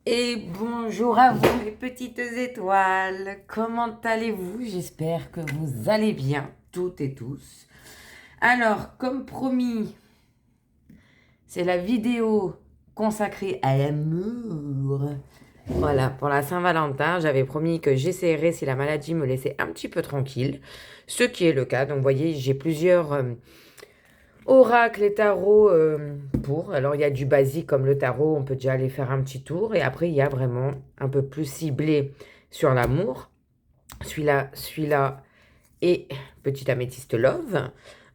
Et bonjour à vous les petites étoiles, comment allez-vous? J'espère que vous allez bien, toutes et tous. Alors, comme promis, c'est la vidéo consacrée à l'amour. Voilà, pour la Saint-Valentin, j'avais promis que j'essaierais si la maladie me laissait un petit peu tranquille, ce qui est le cas. Donc, vous voyez, j'ai plusieurs oracle et tarot pour. Alors, il y a du basique comme le tarot, on peut déjà aller faire un petit tour. Et après, il y a vraiment un peu plus ciblé sur l'amour. Celui-là et Petit Améthyste Love.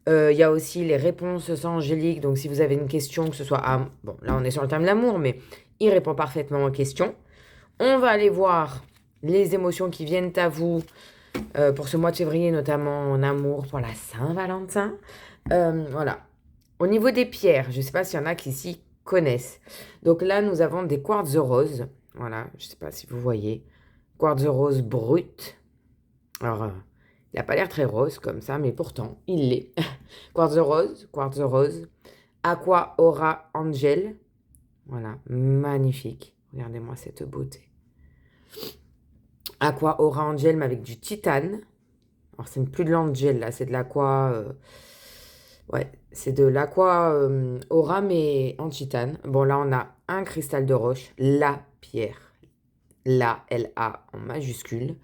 Il y a aussi les réponses angéliques. Donc, si vous avez une question, que ce soit bon, là, on est sur le thème de l'amour, mais il répond parfaitement aux questions. On va aller voir les émotions qui viennent à vous pour ce mois de février, notamment en amour pour la Saint-Valentin. Voilà. Au niveau des pierres, je ne sais pas s'il y en a qui s'y connaissent. Donc là, nous avons des quartz roses. Voilà, je ne sais pas si vous voyez. Quartz rose brut. Alors, il n'a pas l'air très rose comme ça, mais pourtant, il l'est. Quartz rose, quartz rose. Aqua Aura Angel. Voilà, magnifique. Regardez-moi cette beauté. Aqua Aura Angel, mais avec du titane. Alors, c'est plus de l'angel, là, c'est de l'aqua. Ouais, c'est de l'aqua aura, mais en titane. Bon, là, on a un cristal de roche, la pierre. La, L-A en majuscule.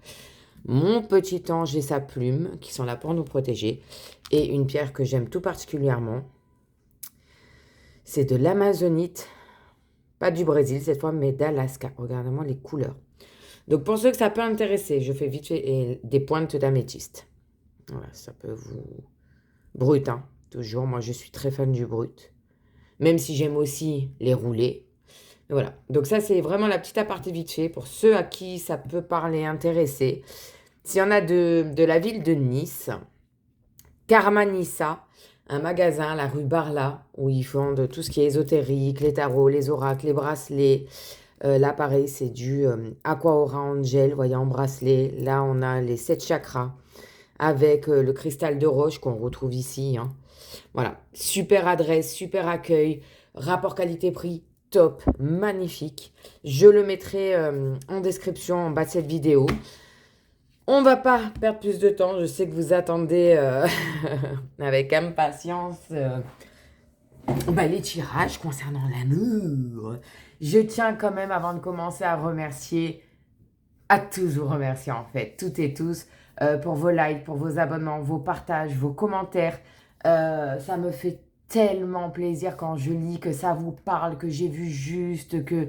Mon petit ange et sa plume, qui sont là pour nous protéger. Et une pierre que j'aime tout particulièrement. C'est de l'amazonite. Pas du Brésil cette fois, mais d'Alaska. Regardez-moi les couleurs. Donc, pour ceux que ça peut intéresser, je fais vite fait des pointes d'améthyste. Voilà, ça peut vous... Brut, hein. Toujours, moi je suis très fan du brut. Même si j'aime aussi les roulés. Et voilà, donc ça c'est vraiment la petite aparté vite fait pour ceux à qui ça peut parler, intéresser. S'il y en a de la ville de Nice, Carmanissa, un magasin, la rue Barla, où ils vendent tout ce qui est ésotérique, les tarots, les oracles, les bracelets. Là pareil, c'est du Aqua Aura Angel, vous voyez en bracelet. Là on a les 7 chakras avec le cristal de roche qu'on retrouve ici, hein. Voilà, super adresse, super accueil, rapport qualité-prix, top, magnifique. Je le mettrai en description en bas de cette vidéo. On va pas perdre plus de temps, je sais que vous attendez avec impatience les tirages concernant l'amour. Je tiens quand même avant de commencer à remercier, à tous vous remercier en fait, toutes et tous, pour vos likes, pour vos abonnements, vos partages, vos commentaires. Ça me fait tellement plaisir quand je lis que ça vous parle, que j'ai vu juste, que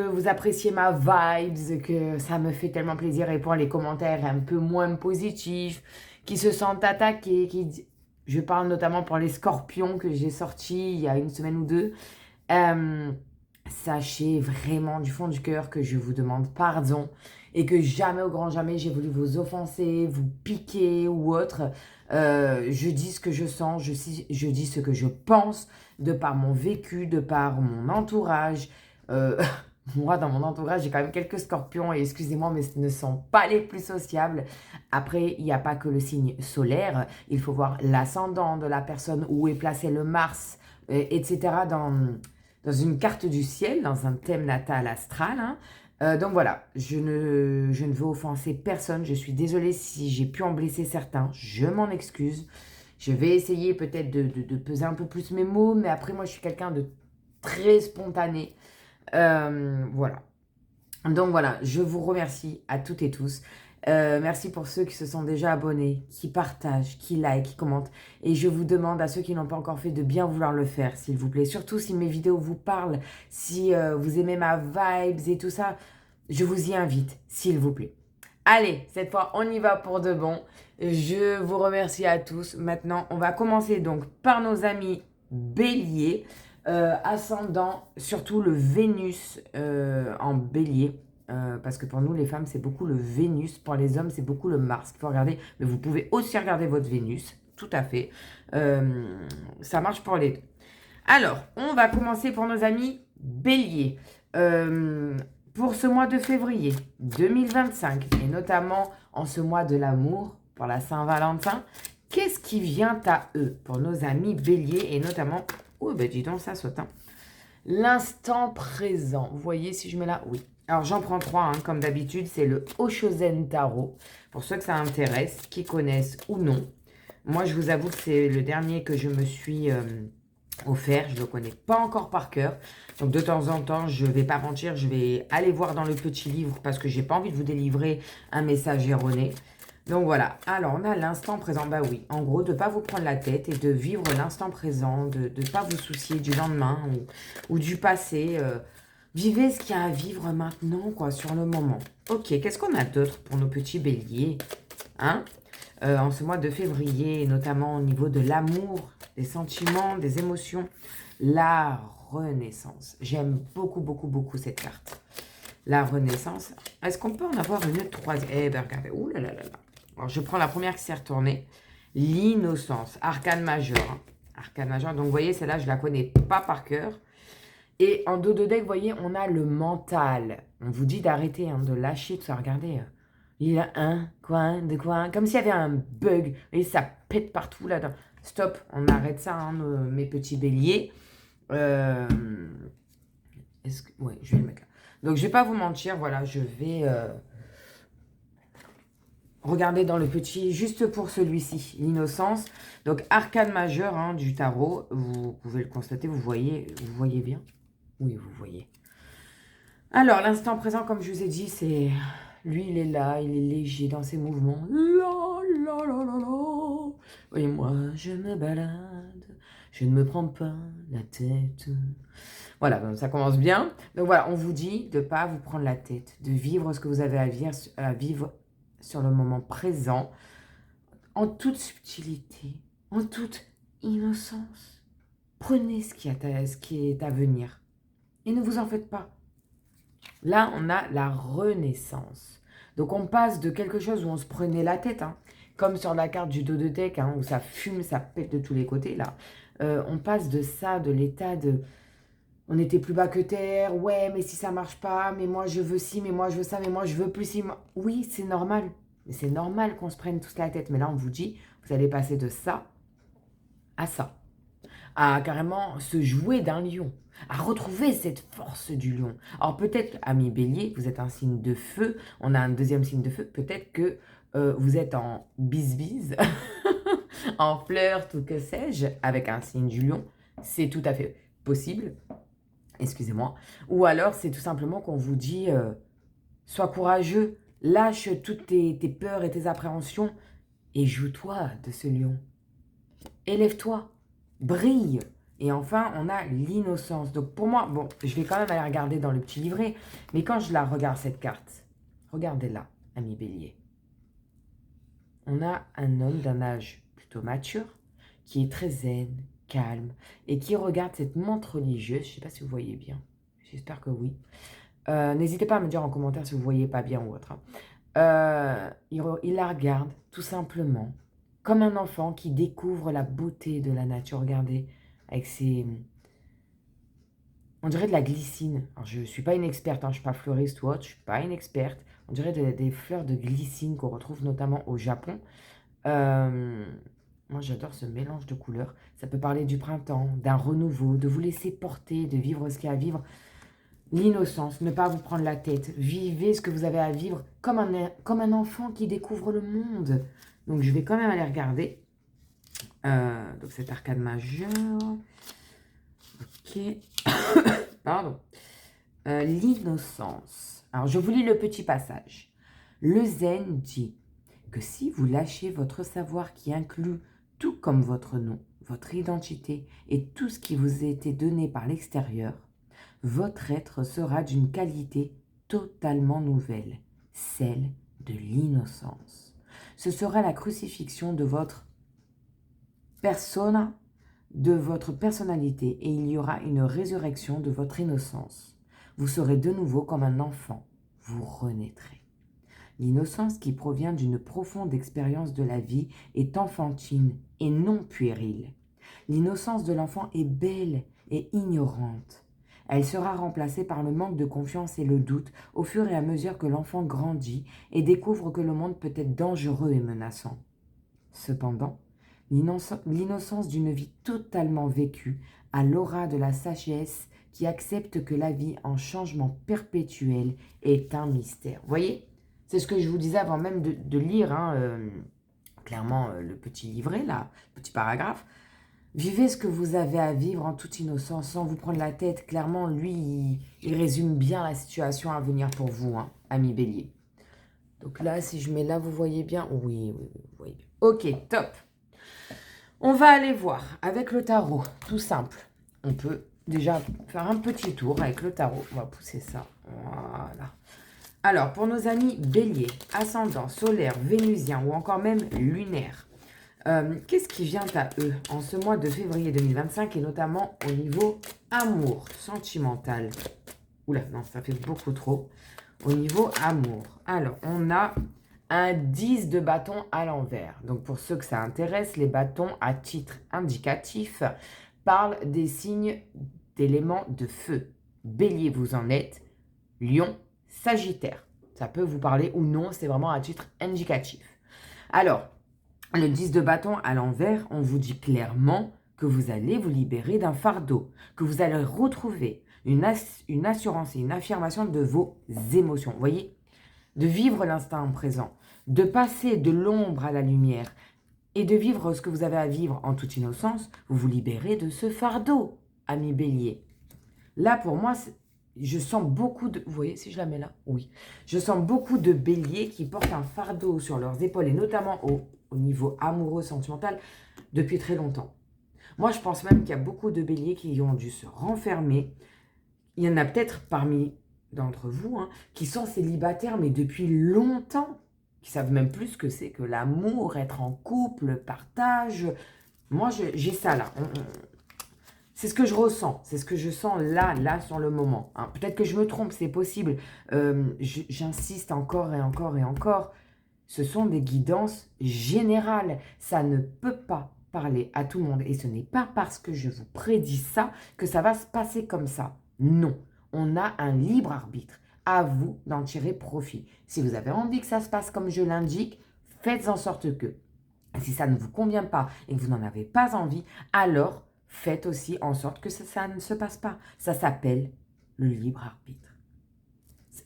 vous appréciez ma vibes, que ça me fait tellement plaisir. Et pour les commentaires un peu moins positifs, qui se sentent attaqués, je parle notamment pour les scorpions que j'ai sortis il y a une semaine ou deux. Sachez vraiment du fond du cœur que je vous demande pardon et que jamais au grand jamais j'ai voulu vous offenser, vous piquer ou autre. Je dis ce que je sens, je dis ce que je pense de par mon vécu, de par mon entourage. Moi, dans mon entourage, j'ai quand même quelques scorpions et excusez-moi, mais ce ne sont pas les plus sociables. Après, il n'y a pas que le signe solaire, il faut voir l'ascendant de la personne, où est placé le Mars, etc. dans une carte du ciel, dans un thème natal astral, hein. Donc voilà, je ne veux offenser personne. Je suis désolée si j'ai pu en blesser certains. Je m'en excuse. Je vais essayer peut-être de peser un peu plus mes mots, mais après, moi, je suis quelqu'un de très spontané. Voilà. Donc voilà, je vous remercie à toutes et tous. Merci pour ceux qui se sont déjà abonnés, qui partagent, qui like, qui commentent. Et je vous demande à ceux qui n'ont pas encore fait de bien vouloir le faire, s'il vous plaît. Surtout si mes vidéos vous parlent, si vous aimez ma vibes et tout ça, je vous y invite, s'il vous plaît. Allez, cette fois, on y va pour de bon. Je vous remercie à tous. Maintenant, on va commencer donc par nos amis béliers. Ascendant, surtout le Vénus en bélier. Parce que pour nous, les femmes, c'est beaucoup le Vénus. Pour les hommes, c'est beaucoup le Mars qu'il faut regarder. Mais vous pouvez aussi regarder votre Vénus. Tout à fait. Ça marche pour les deux. Alors, on va commencer pour nos amis béliers. Pour ce mois de février 2025, et notamment en ce mois de l'amour, pour la Saint-Valentin, qu'est-ce qui vient à eux pour nos amis béliers, et notamment... Oh, ben dis donc, ça saute, hein. L'instant présent. Vous voyez si je mets là? Oui. Alors, j'en prends 3, hein, comme d'habitude. C'est le Oshozen Tarot. Pour ceux que ça intéresse, qui connaissent ou non. Moi, je vous avoue que c'est le dernier que je me suis offert. Je ne le connais pas encore par cœur. Donc, de temps en temps, je ne vais pas mentir. Je vais aller voir dans le petit livre parce que j'ai pas envie de vous délivrer un message erroné. Donc, voilà. Alors, on a l'instant présent. Bah oui, en gros, de ne pas vous prendre la tête et de vivre l'instant présent. De ne pas vous soucier du lendemain ou du passé. Vivez ce qu'il y a à vivre maintenant, quoi, sur le moment. Ok, qu'est-ce qu'on a d'autre pour nos petits béliers, hein, en ce mois de février, notamment au niveau de l'amour, des sentiments, des émotions, la renaissance. J'aime beaucoup, beaucoup, beaucoup cette carte. La renaissance. Est-ce qu'on peut en avoir une troisième? Eh bien, regardez. Ouh là là là là. Alors, je prends la première qui s'est retournée. L'innocence. Arcane majeur. Hein. Arcane majeur. Donc, vous voyez, celle-là, je ne la connais pas par cœur. Et en dos de deck, vous voyez, on a le mental. On vous dit d'arrêter, hein, de lâcher tout ça. Regardez, il y a un coin, deux coins, comme s'il y avait un bug. Et ça pète partout là-dedans. Stop, on arrête ça, hein, mes petits béliers. Ouais, je vais le mettre là. Donc, je ne vais pas vous mentir, voilà, je vais regarder dans le petit, juste pour celui-ci, l'innocence. Donc, arcane majeur, hein, du tarot. Vous pouvez le constater, vous voyez bien. Oui, vous voyez. Alors, l'instant présent, comme je vous ai dit, c'est... Lui, il est là, il est léger dans ses mouvements. La, la, la, la, la. Et moi, je me balade, je ne me prends pas la tête. Voilà, donc ça commence bien. Donc voilà, on vous dit de ne pas vous prendre la tête, de vivre ce que vous avez à vivre sur le moment présent, en toute subtilité, en toute innocence. Prenez ce qui est à venir. Et ne vous en faites pas. Là, on a la renaissance. Donc, on passe de quelque chose où on se prenait la tête, hein, comme sur la carte du dos de deck, hein, où ça fume, ça pète de tous les côtés, là. On passe de ça, de l'état de... On était plus bas que terre, ouais, mais si ça marche pas, mais moi je veux ci, mais moi je veux ça, mais moi je veux plus ci. Oui, c'est normal. Mais c'est normal qu'on se prenne tous la tête. Mais là, on vous dit, vous allez passer de ça à ça. À carrément se jouer d'un lion, à retrouver cette force du lion. Alors peut-être, ami bélier, vous êtes un signe de feu, on a un deuxième signe de feu, peut-être que vous êtes en bise-bise, en flirt ou que sais-je, avec un signe du lion, c'est tout à fait possible, excusez-moi. Ou alors c'est tout simplement qu'on vous dit, sois courageux, lâche toutes tes peurs et tes appréhensions et joue-toi de ce lion. Élève-toi. Brille. Et enfin, on a l'innocence. Donc pour moi, bon, je vais quand même aller regarder dans le petit livret, mais quand je la regarde, cette carte, regardez-la, ami bélier. On a un homme d'un âge plutôt mature, qui est très zen, calme, et qui regarde cette montre religieuse. Je ne sais pas si vous voyez bien. J'espère que oui. N'hésitez pas à me dire en commentaire si vous ne voyez pas bien ou autre. Hein. Il la regarde tout simplement comme un enfant qui découvre la beauté de la nature. Regardez, avec ses... On dirait de la glycine. Alors, je ne suis pas une experte, hein, je ne suis pas fleuriste ou autre, je ne suis pas une experte. On dirait des fleurs de glycine qu'on retrouve notamment au Japon. Moi, j'adore ce mélange de couleurs. Ça peut parler du printemps, d'un renouveau, de vous laisser porter, de vivre ce qu'il y a à vivre. L'innocence, ne pas vous prendre la tête. Vivez ce que vous avez à vivre comme un enfant qui découvre le monde. Donc, je vais quand même aller regarder. Donc, cet arcane majeur. Ok. Pardon. L'innocence. Alors, je vous lis le petit passage. Le zen dit que si vous lâchez votre savoir qui inclut tout comme votre nom, votre identité et tout ce qui vous a été donné par l'extérieur, votre être sera d'une qualité totalement nouvelle, celle de l'innocence. Ce sera la crucifixion de votre persona, de votre personnalité, et il y aura une résurrection de votre innocence. Vous serez de nouveau comme un enfant, vous renaîtrez. L'innocence qui provient d'une profonde expérience de la vie est enfantine et non puérile. L'innocence de l'enfant est belle et ignorante. Elle sera remplacée par le manque de confiance et le doute au fur et à mesure que l'enfant grandit et découvre que le monde peut être dangereux et menaçant. Cependant, l'innocence d'une vie totalement vécue a l'aura de la sagesse qui accepte que la vie en changement perpétuel est un mystère. Vous voyez, c'est ce que je vous disais avant même de lire, clairement, le petit livret, là, le petit paragraphe. Vivez ce que vous avez à vivre en toute innocence, sans vous prendre la tête. Clairement, lui, il résume bien la situation à venir pour vous, ami Bélier. Donc là, si je mets là, vous voyez bien? Oui, vous voyez bien. Ok, top. On va aller voir avec le tarot, tout simple. On peut déjà faire un petit tour avec le tarot. On va pousser ça. Voilà. Alors, pour nos amis Bélier, ascendant, solaire, vénusien ou encore même lunaire, qu'est-ce qui vient à eux en ce mois de février 2025 et notamment au niveau amour sentimental? Oula, non, ça fait beaucoup trop. Au niveau amour. Alors, on a un 10 de bâton à l'envers. Donc, pour ceux que ça intéresse, les bâtons à titre indicatif parlent des signes d'éléments de feu. Bélier, vous en êtes. Lion, Sagittaire. Ça peut vous parler ou non, c'est vraiment à titre indicatif. Alors, le 10 de bâton à l'envers, on vous dit clairement que vous allez vous libérer d'un fardeau, que vous allez retrouver une assurance et une affirmation de vos émotions. Vous voyez, de vivre l'instant présent, de passer de l'ombre à la lumière et de vivre ce que vous avez à vivre en toute innocence, vous vous libérez de ce fardeau, ami Bélier. Là, pour moi, je sens beaucoup de... Vous voyez, si je la mets là? Oui. Je sens beaucoup de béliers qui portent un fardeau sur leurs épaules, et notamment au niveau amoureux, sentimental, depuis très longtemps. Moi, je pense même qu'il y a beaucoup de béliers qui ont dû se renfermer. Il y en a peut-être parmi d'entre vous qui sont célibataires, mais depuis longtemps, qui savent même plus ce que c'est que l'amour, être en couple, partage. Moi, j'ai ça là. C'est ce que je ressens, c'est ce que je sens là, sur le moment. Peut-être que je me trompe, c'est possible. J'insiste encore et encore et encore. Ce sont des guidances générales. Ça ne peut pas parler à tout le monde. Et ce n'est pas parce que je vous prédis ça que ça va se passer comme ça. Non, on a un libre arbitre. À vous d'en tirer profit. Si vous avez envie que ça se passe comme je l'indique, faites en sorte que. Si ça ne vous convient pas et que vous n'en avez pas envie, alors faites aussi en sorte que ça ne se passe pas. Ça s'appelle le libre arbitre.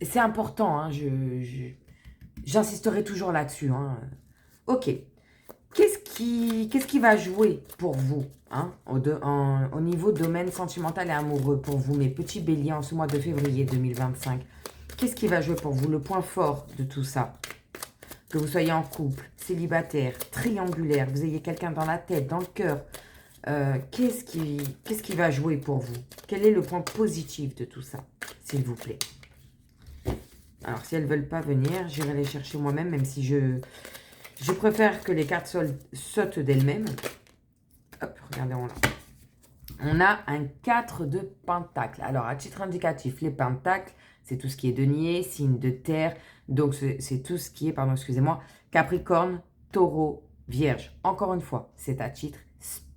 C'est important, j'insisterai toujours là-dessus. Ok. Qu'est-ce qui va jouer pour vous au niveau domaine sentimental et amoureux pour vous, mes petits béliers, en ce mois de février 2025? Qu'est-ce qui va jouer pour vous, le point fort de tout ça? Que vous soyez en couple, célibataire, triangulaire, vous ayez quelqu'un dans la tête, dans le cœur. Qu'est-ce qui va jouer pour vous? Quel est le point positif de tout ça, s'il vous plaît? Alors, si elles ne veulent pas venir, j'irai les chercher moi-même, même si je préfère que les cartes sautent d'elles-mêmes. Hop, regardez, on a un 4 de pentacles. Alors, à titre indicatif, les pentacles, c'est tout ce qui est denier, signe de terre. Donc, c'est tout ce qui est, pardon, excusez-moi, Capricorne, Taureau, Vierge. Encore une fois, c'est à titre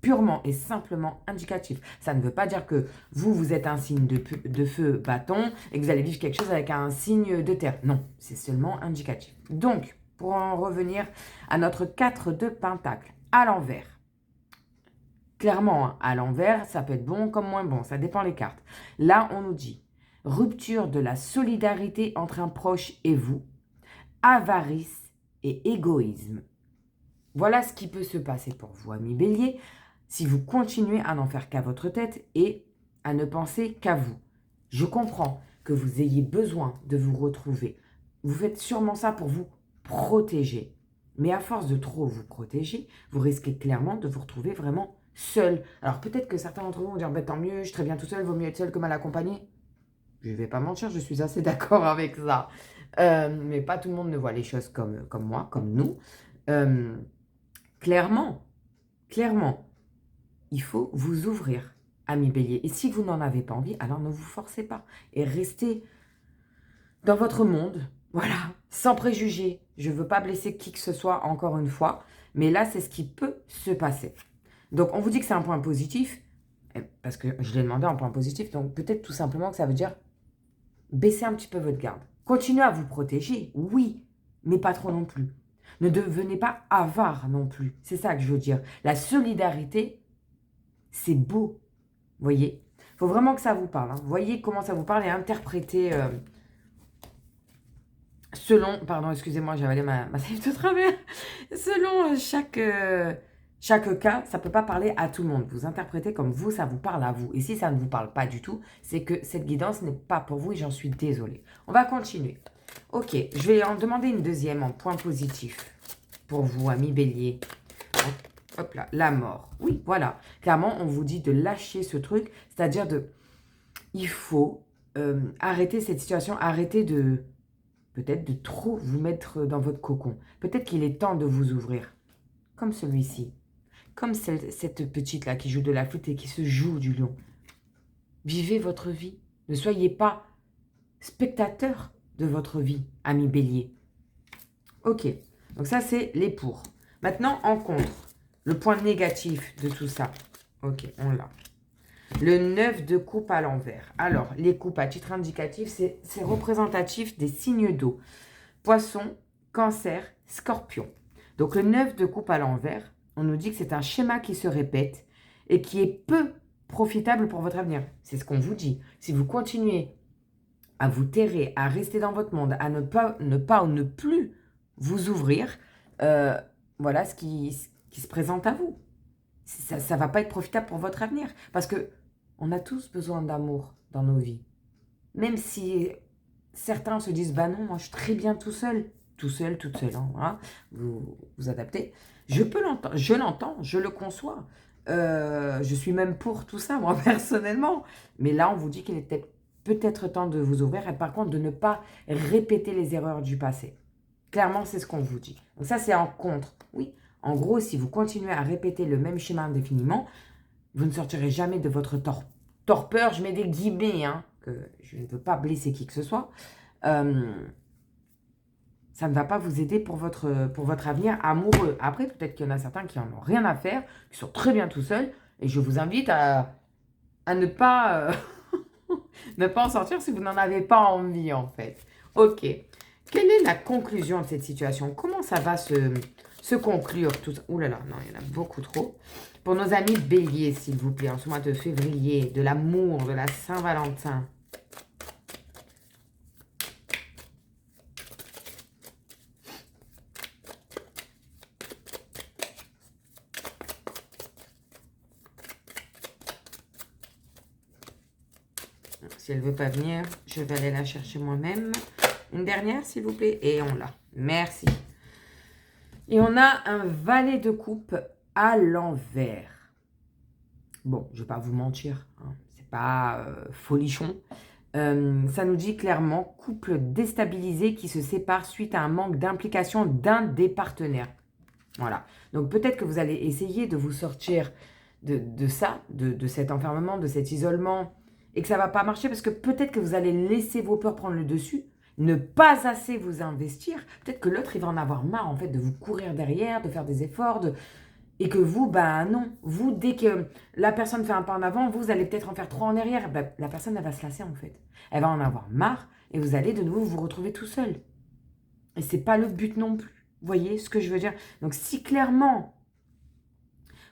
purement et simplement indicatif. Ça ne veut pas dire que vous êtes un signe de feu bâton et que vous allez vivre quelque chose avec un signe de terre. Non, c'est seulement indicatif. Donc, pour en revenir à notre 4 de pentacles, à l'envers. Clairement, à l'envers, ça peut être bon comme moins bon, ça dépend les cartes. Là, on nous dit rupture de la solidarité entre un proche et vous, avarice et égoïsme. Voilà ce qui peut se passer pour vous, amis Bélier, si vous continuez à n'en faire qu'à votre tête et à ne penser qu'à vous. Je comprends que vous ayez besoin de vous retrouver. Vous faites sûrement ça pour vous protéger. Mais à force de trop vous protéger, vous risquez clairement de vous retrouver vraiment seul. Alors peut-être que certains d'entre vous vont dire bah, tant mieux, je suis très bien tout seul, vaut mieux être seul que mal accompagné. Je ne vais pas mentir, je suis assez d'accord avec ça. Mais pas tout le monde ne voit les choses comme moi, comme nous. Clairement, il faut vous ouvrir, amis Bélier. Et si vous n'en avez pas envie, alors ne vous forcez pas. Et restez dans votre monde, voilà, sans préjugés. Je ne veux pas blesser qui que ce soit encore une fois. Mais là, c'est ce qui peut se passer. Donc, on vous dit que c'est un point positif. Parce que je l'ai demandé en point positif. Donc, peut-être tout simplement que ça veut dire baisser un petit peu votre garde. Continuez à vous protéger, oui, mais pas trop non plus. Ne devenez pas avare non plus. C'est ça que je veux dire. La solidarité, c'est beau. Vous voyez, il ne faut vraiment que ça vous parle. Hein. Voyez comment ça vous parle et interprétez selon... Pardon, excusez-moi, j'ai avalé ma salive de travers. Selon chaque cas, ça ne peut pas parler à tout le monde. Vous interprétez comme vous, ça vous parle à vous. Et si ça ne vous parle pas du tout, c'est que cette guidance n'est pas pour vous et j'en suis désolée. On va continuer. Ok, je vais en demander une deuxième en point positif pour vous, amis bélier. Hop là, la mort. Oui, voilà. Clairement, on vous dit de lâcher ce truc, c'est-à-dire de... Il faut arrêter cette situation, arrêter de... Peut-être de trop vous mettre dans votre cocon. Peut-être qu'il est temps de vous ouvrir. Comme celui-ci. Comme cette petite-là qui joue de la flûte et qui se joue du lion. Vivez votre vie. Ne soyez pas spectateur de votre vie, ami bélier. Ok, donc ça c'est les pour. Maintenant, en contre, le point négatif de tout ça. Ok, on l'a. Le 9 de coupe à l'envers. Alors, les coupes à titre indicatif, c'est représentatif des signes d'eau. Poisson, cancer, scorpion. Donc, le 9 de coupe à l'envers, on nous dit que c'est un schéma qui se répète et qui est peu profitable pour votre avenir. C'est ce qu'on vous dit. Si vous continuez à vous terrer, à rester dans votre monde, à ne pas ou ne plus vous ouvrir, voilà ce qui se présente à vous. Ça ne va pas être profitable pour votre avenir. Parce que on a tous besoin d'amour dans nos vies. Même si certains se disent, bah non, moi je suis très bien tout seul, toute seule, hein, voilà, vous adaptez. Je peux l'entendre, je le conçois. Je suis même pour tout ça, moi, personnellement. Mais là, on vous dit qu'il était peut-être temps de vous ouvrir et par contre de ne pas répéter les erreurs du passé. Clairement, c'est ce qu'on vous dit. Donc ça, c'est en contre. Oui, en gros, si vous continuez à répéter le même schéma indéfiniment, vous ne sortirez jamais de votre torpeur. Je mets des guillemets, hein, que je ne veux pas blesser qui que ce soit. Ça ne va pas vous aider pour votre avenir amoureux. Après, peut-être qu'il y en a certains qui n'en ont rien à faire, qui sont très bien tout seuls. Et je vous invite à ne pas, ne pas en sortir si vous n'en avez pas envie, en fait. Ok. Quelle est la conclusion de cette situation? Comment ça va se conclure tout ça? Ouh là là, non, il y en a beaucoup trop. Pour nos amis béliers, s'il vous plaît, en ce mois de février, de l'amour, de la Saint-Valentin. Si elle ne veut pas venir, je vais aller la chercher moi-même. Une dernière, s'il vous plaît. Et on l'a. Merci. Et on a un valet de coupe à l'envers. Bon, je ne vais pas vous mentir. Hein, c'est pas folichon. Ça nous dit clairement couple déstabilisé qui se sépare suite à un manque d'implication d'un des partenaires. Voilà. Donc peut-être que vous allez essayer de vous sortir de ça, de cet enfermement, de cet isolement, et que ça ne va pas marcher parce que peut-être que vous allez laisser vos peurs prendre le dessus, ne pas assez vous investir. Peut-être que l'autre, il va en avoir marre en fait de vous courir derrière, de faire des efforts, et que vous, ben non. Vous, dès que la personne fait un pas en avant, vous allez peut-être en faire trois en arrière. Ben, la personne, elle va se lasser en fait. Elle va en avoir marre et vous allez de nouveau vous retrouver tout seul. Et c'est pas le but non plus. Vous voyez ce que je veux dire? Donc si clairement,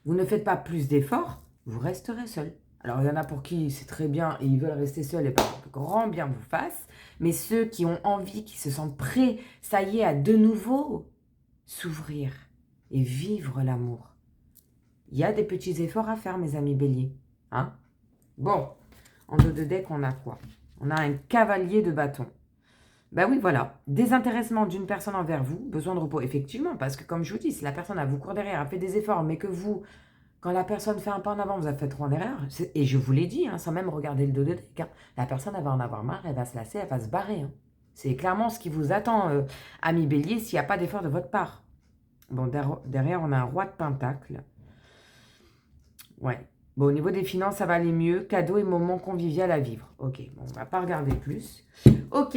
vous ne faites pas plus d'efforts, vous resterez seul. Alors, il y en a pour qui c'est très bien et ils veulent rester seuls et pas grand bien vous fasse. Mais ceux qui ont envie, qui se sentent prêts, ça y est, à de nouveau s'ouvrir et vivre l'amour. Il y a des petits efforts à faire, mes amis béliers. Hein? Bon, en dos de deck, on a quoi? On a un cavalier de bâton. Ben oui, voilà. Désintéressement d'une personne envers vous, besoin de repos. Effectivement, parce que comme je vous dis, si la personne a vous court derrière, a fait des efforts, mais que vous... Quand la personne fait un pas en avant, vous avez fait trop en erreur. Et je vous l'ai dit, hein, sans même regarder le dos de deck. Hein, la personne, elle va en avoir marre, elle va se lasser, elle va se barrer. Hein. C'est clairement ce qui vous attend, ami bélier, s'il n'y a pas d'effort de votre part. Bon, derrière, on a un roi de pentacle. Ouais. Bon, au niveau des finances, ça va aller mieux. Cadeau et moment convivial à vivre. Ok, bon, on ne va pas regarder plus. Ok.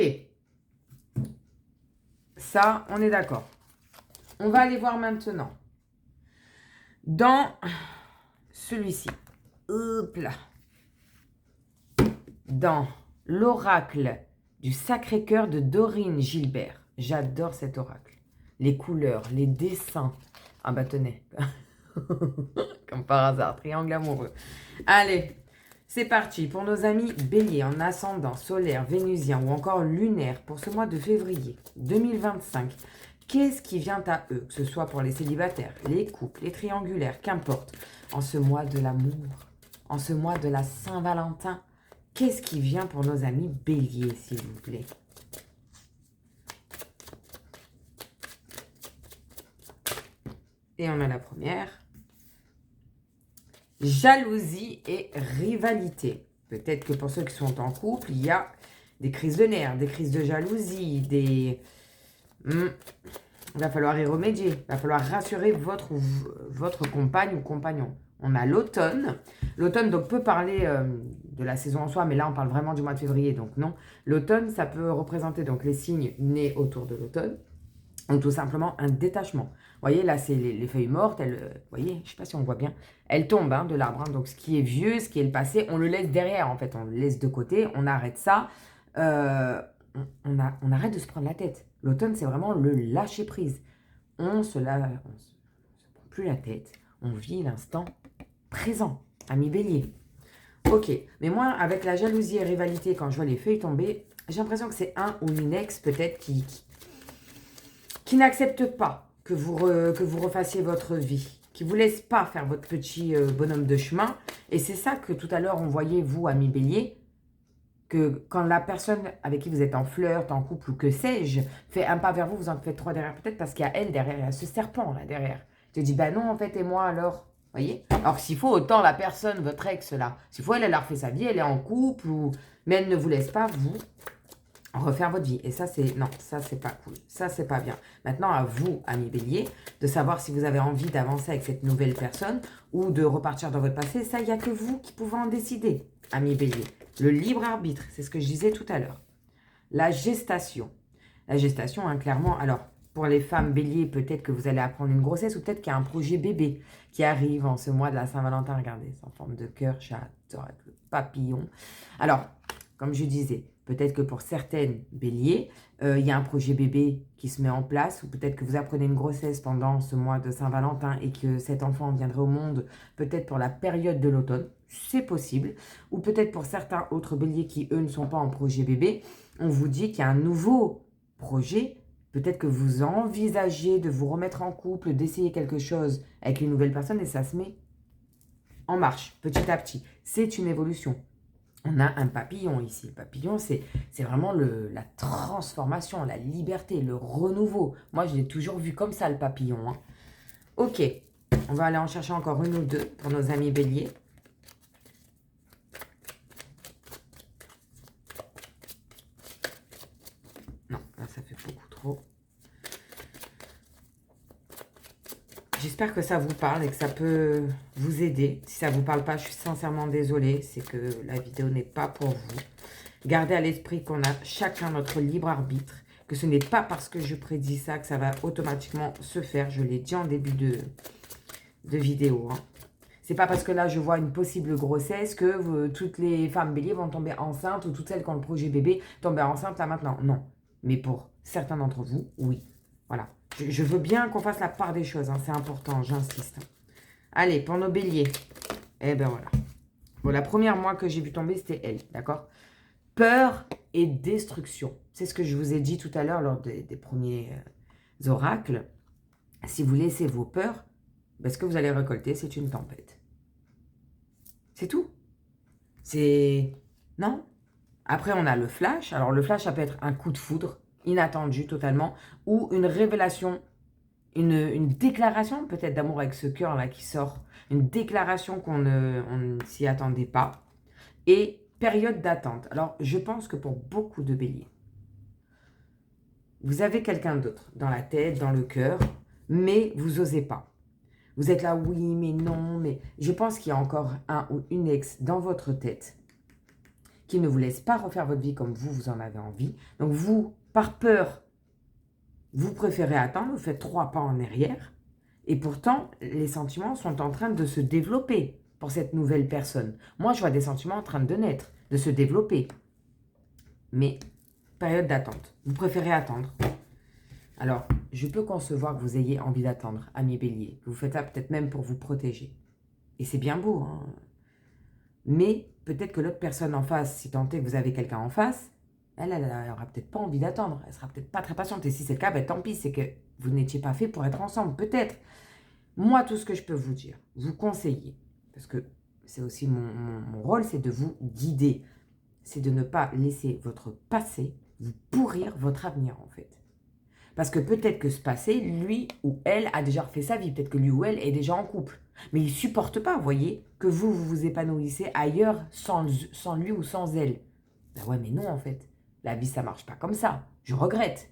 Ça, on est d'accord. On va aller voir maintenant. Dans... celui-ci. Hop là. Dans l'oracle du Sacré-Cœur de Dorine Gilbert. J'adore cet oracle. Les couleurs, les dessins. Ah bah tenez. Comme par hasard, triangle amoureux. Allez, C'est parti pour nos amis Bélier en ascendant solaire, vénusien ou encore lunaire pour ce mois de février 2025. Qu'est-ce qui vient à eux, que ce soit pour les célibataires, les couples, les triangulaires, qu'importe, en ce mois de l'amour, en ce mois de la Saint-Valentin? Qu'est-ce qui vient pour nos amis Bélier, s'il vous plaît? Et on a la première. Jalousie et rivalité. Peut-être que pour ceux qui sont en couple, il y a des crises de nerfs, des crises de jalousie, des... Il va falloir y remédier. Il va falloir rassurer votre compagne ou compagnon. On a l'automne. L'automne, donc, peut parler de la saison en soi, mais là, on parle vraiment du mois de février, donc non. L'automne, ça peut représenter donc les signes nés autour de l'automne, ou tout simplement un détachement. Vous voyez, là, c'est les feuilles mortes, elles, vous voyez, je ne sais pas si on voit bien, elles tombent hein, de l'arbre. Hein, donc, ce qui est vieux, ce qui est le passé, on le laisse derrière, en fait. On le laisse de côté, on arrête ça. On arrête de se prendre la tête. L'automne, c'est vraiment le lâcher-prise. On se prend plus la tête. On vit l'instant présent, ami Bélier. Ok, mais moi, avec la jalousie et rivalité, quand je vois les feuilles tomber, j'ai l'impression que c'est un ou une ex, peut-être, qui n'accepte pas que vous refassiez votre vie, qui ne vous laisse pas faire votre petit bonhomme de chemin. Et c'est ça que tout à l'heure, on voyait, vous, ami Bélier, que quand la personne avec qui vous êtes en flirt, en couple ou que sais-je, fait un pas vers vous, vous en faites trois derrière, peut-être parce qu'il y a elle derrière, il y a ce serpent là derrière. Tu te dis, bah non, en fait, et moi alors? Vous voyez? Alors s'il faut, autant la personne, votre ex là, s'il faut, elle a refait sa vie, elle est en couple, mais elle ne vous laisse pas, vous, refaire votre vie. Et ça, c'est... Non, ça, c'est pas cool. Ça, c'est pas bien. Maintenant, à vous, amis Bélier, de savoir si vous avez envie d'avancer avec cette nouvelle personne ou de repartir dans votre passé. Ça, il n'y a que vous qui pouvez en décider, amis Bélier. Le libre arbitre, c'est ce que je disais tout à l'heure. La gestation. La gestation, hein, clairement. Alors, pour les femmes Bélier, peut-être que vous allez apprendre une grossesse ou peut-être qu'il y a un projet bébé qui arrive en ce mois de la Saint-Valentin. Regardez, c'est en forme de cœur, j'adore avec le papillon. Alors, comme je disais, peut-être que pour certaines Béliers, il y a un projet bébé qui se met en place, ou peut-être que vous apprenez une grossesse pendant ce mois de Saint-Valentin et que cet enfant viendrait au monde peut-être pour la période de l'automne, c'est possible. Ou peut-être pour certains autres Béliers qui, eux, ne sont pas en projet bébé, on vous dit qu'il y a un nouveau projet. Peut-être que vous envisagez de vous remettre en couple, d'essayer quelque chose avec une nouvelle personne et ça se met en marche, petit à petit. C'est une évolution. On a un papillon ici. Le papillon, c'est vraiment la transformation, la liberté, le renouveau. Moi, je l'ai toujours vu comme ça, le papillon. Hein. Ok, on va aller en chercher encore une ou deux pour nos amis Béliers. Non, là, ça fait beaucoup trop. J'espère que ça vous parle et que ça peut vous aider. Si ça ne vous parle pas, je suis sincèrement désolée. C'est que la vidéo n'est pas pour vous. Gardez à l'esprit qu'on a chacun notre libre arbitre. Que ce n'est pas parce que je prédis ça que ça va automatiquement se faire. Je l'ai dit en début de vidéo. Hein. C'est pas parce que là, je vois une possible grossesse que toutes les femmes béliers vont tomber enceintes ou toutes celles qui ont le projet bébé tomber enceintes là maintenant. Non. Mais pour certains d'entre vous, oui. Voilà. Je veux bien qu'on fasse la part des choses. Hein. C'est important, j'insiste. Allez, pour nos béliers. Eh ben voilà. Bon, la première, moi, que j'ai vu tomber, c'était elle. D'accord? Peur et destruction. C'est ce que je vous ai dit tout à l'heure lors des premiers oracles. Si vous laissez vos peurs, ben, ce que vous allez récolter, c'est une tempête. C'est tout. C'est... Non? Après, on a le flash. Alors, le flash, ça peut être un coup de foudre inattendu totalement, ou une révélation, une déclaration peut-être d'amour avec ce cœur-là qui sort, une déclaration on ne s'y attendait pas, et période d'attente. Alors, je pense que pour beaucoup de béliers, vous avez quelqu'un d'autre dans la tête, dans le cœur, mais vous n'osez pas. Vous êtes là, oui, mais non, mais je pense qu'il y a encore un ou une ex dans votre tête qui ne vous laisse pas refaire votre vie comme vous en avez envie. Donc, vous, par peur, vous préférez attendre, vous faites 3 pas en arrière. Et pourtant, les sentiments sont en train de se développer pour cette nouvelle personne. Moi, je vois des sentiments en train de naître, de se développer. Mais, période d'attente. Vous préférez attendre. Alors, je peux concevoir que vous ayez envie d'attendre, ami bélier. Vous faites ça peut-être même pour vous protéger. Et c'est bien beau, hein. Mais peut-être que l'autre personne en face, si tant est que vous avez quelqu'un en face, elle aura peut-être pas envie d'attendre. Elle sera peut-être pas très patiente. Et si c'est le cas, ben, tant pis, c'est que vous n'étiez pas fait pour être ensemble, peut-être. Moi, tout ce que je peux vous dire, vous conseiller, parce que c'est aussi mon rôle, c'est de vous guider. C'est de ne pas laisser votre passé vous pourrir votre avenir, en fait. Parce que peut-être que ce passé, lui ou elle a déjà refait sa vie. Peut-être que lui ou elle est déjà en couple. Mais il ne supporte pas, vous voyez, que vous vous épanouissez ailleurs sans lui ou sans elle. Ben ouais, mais non, en fait. La vie, ça ne marche pas comme ça. Je regrette.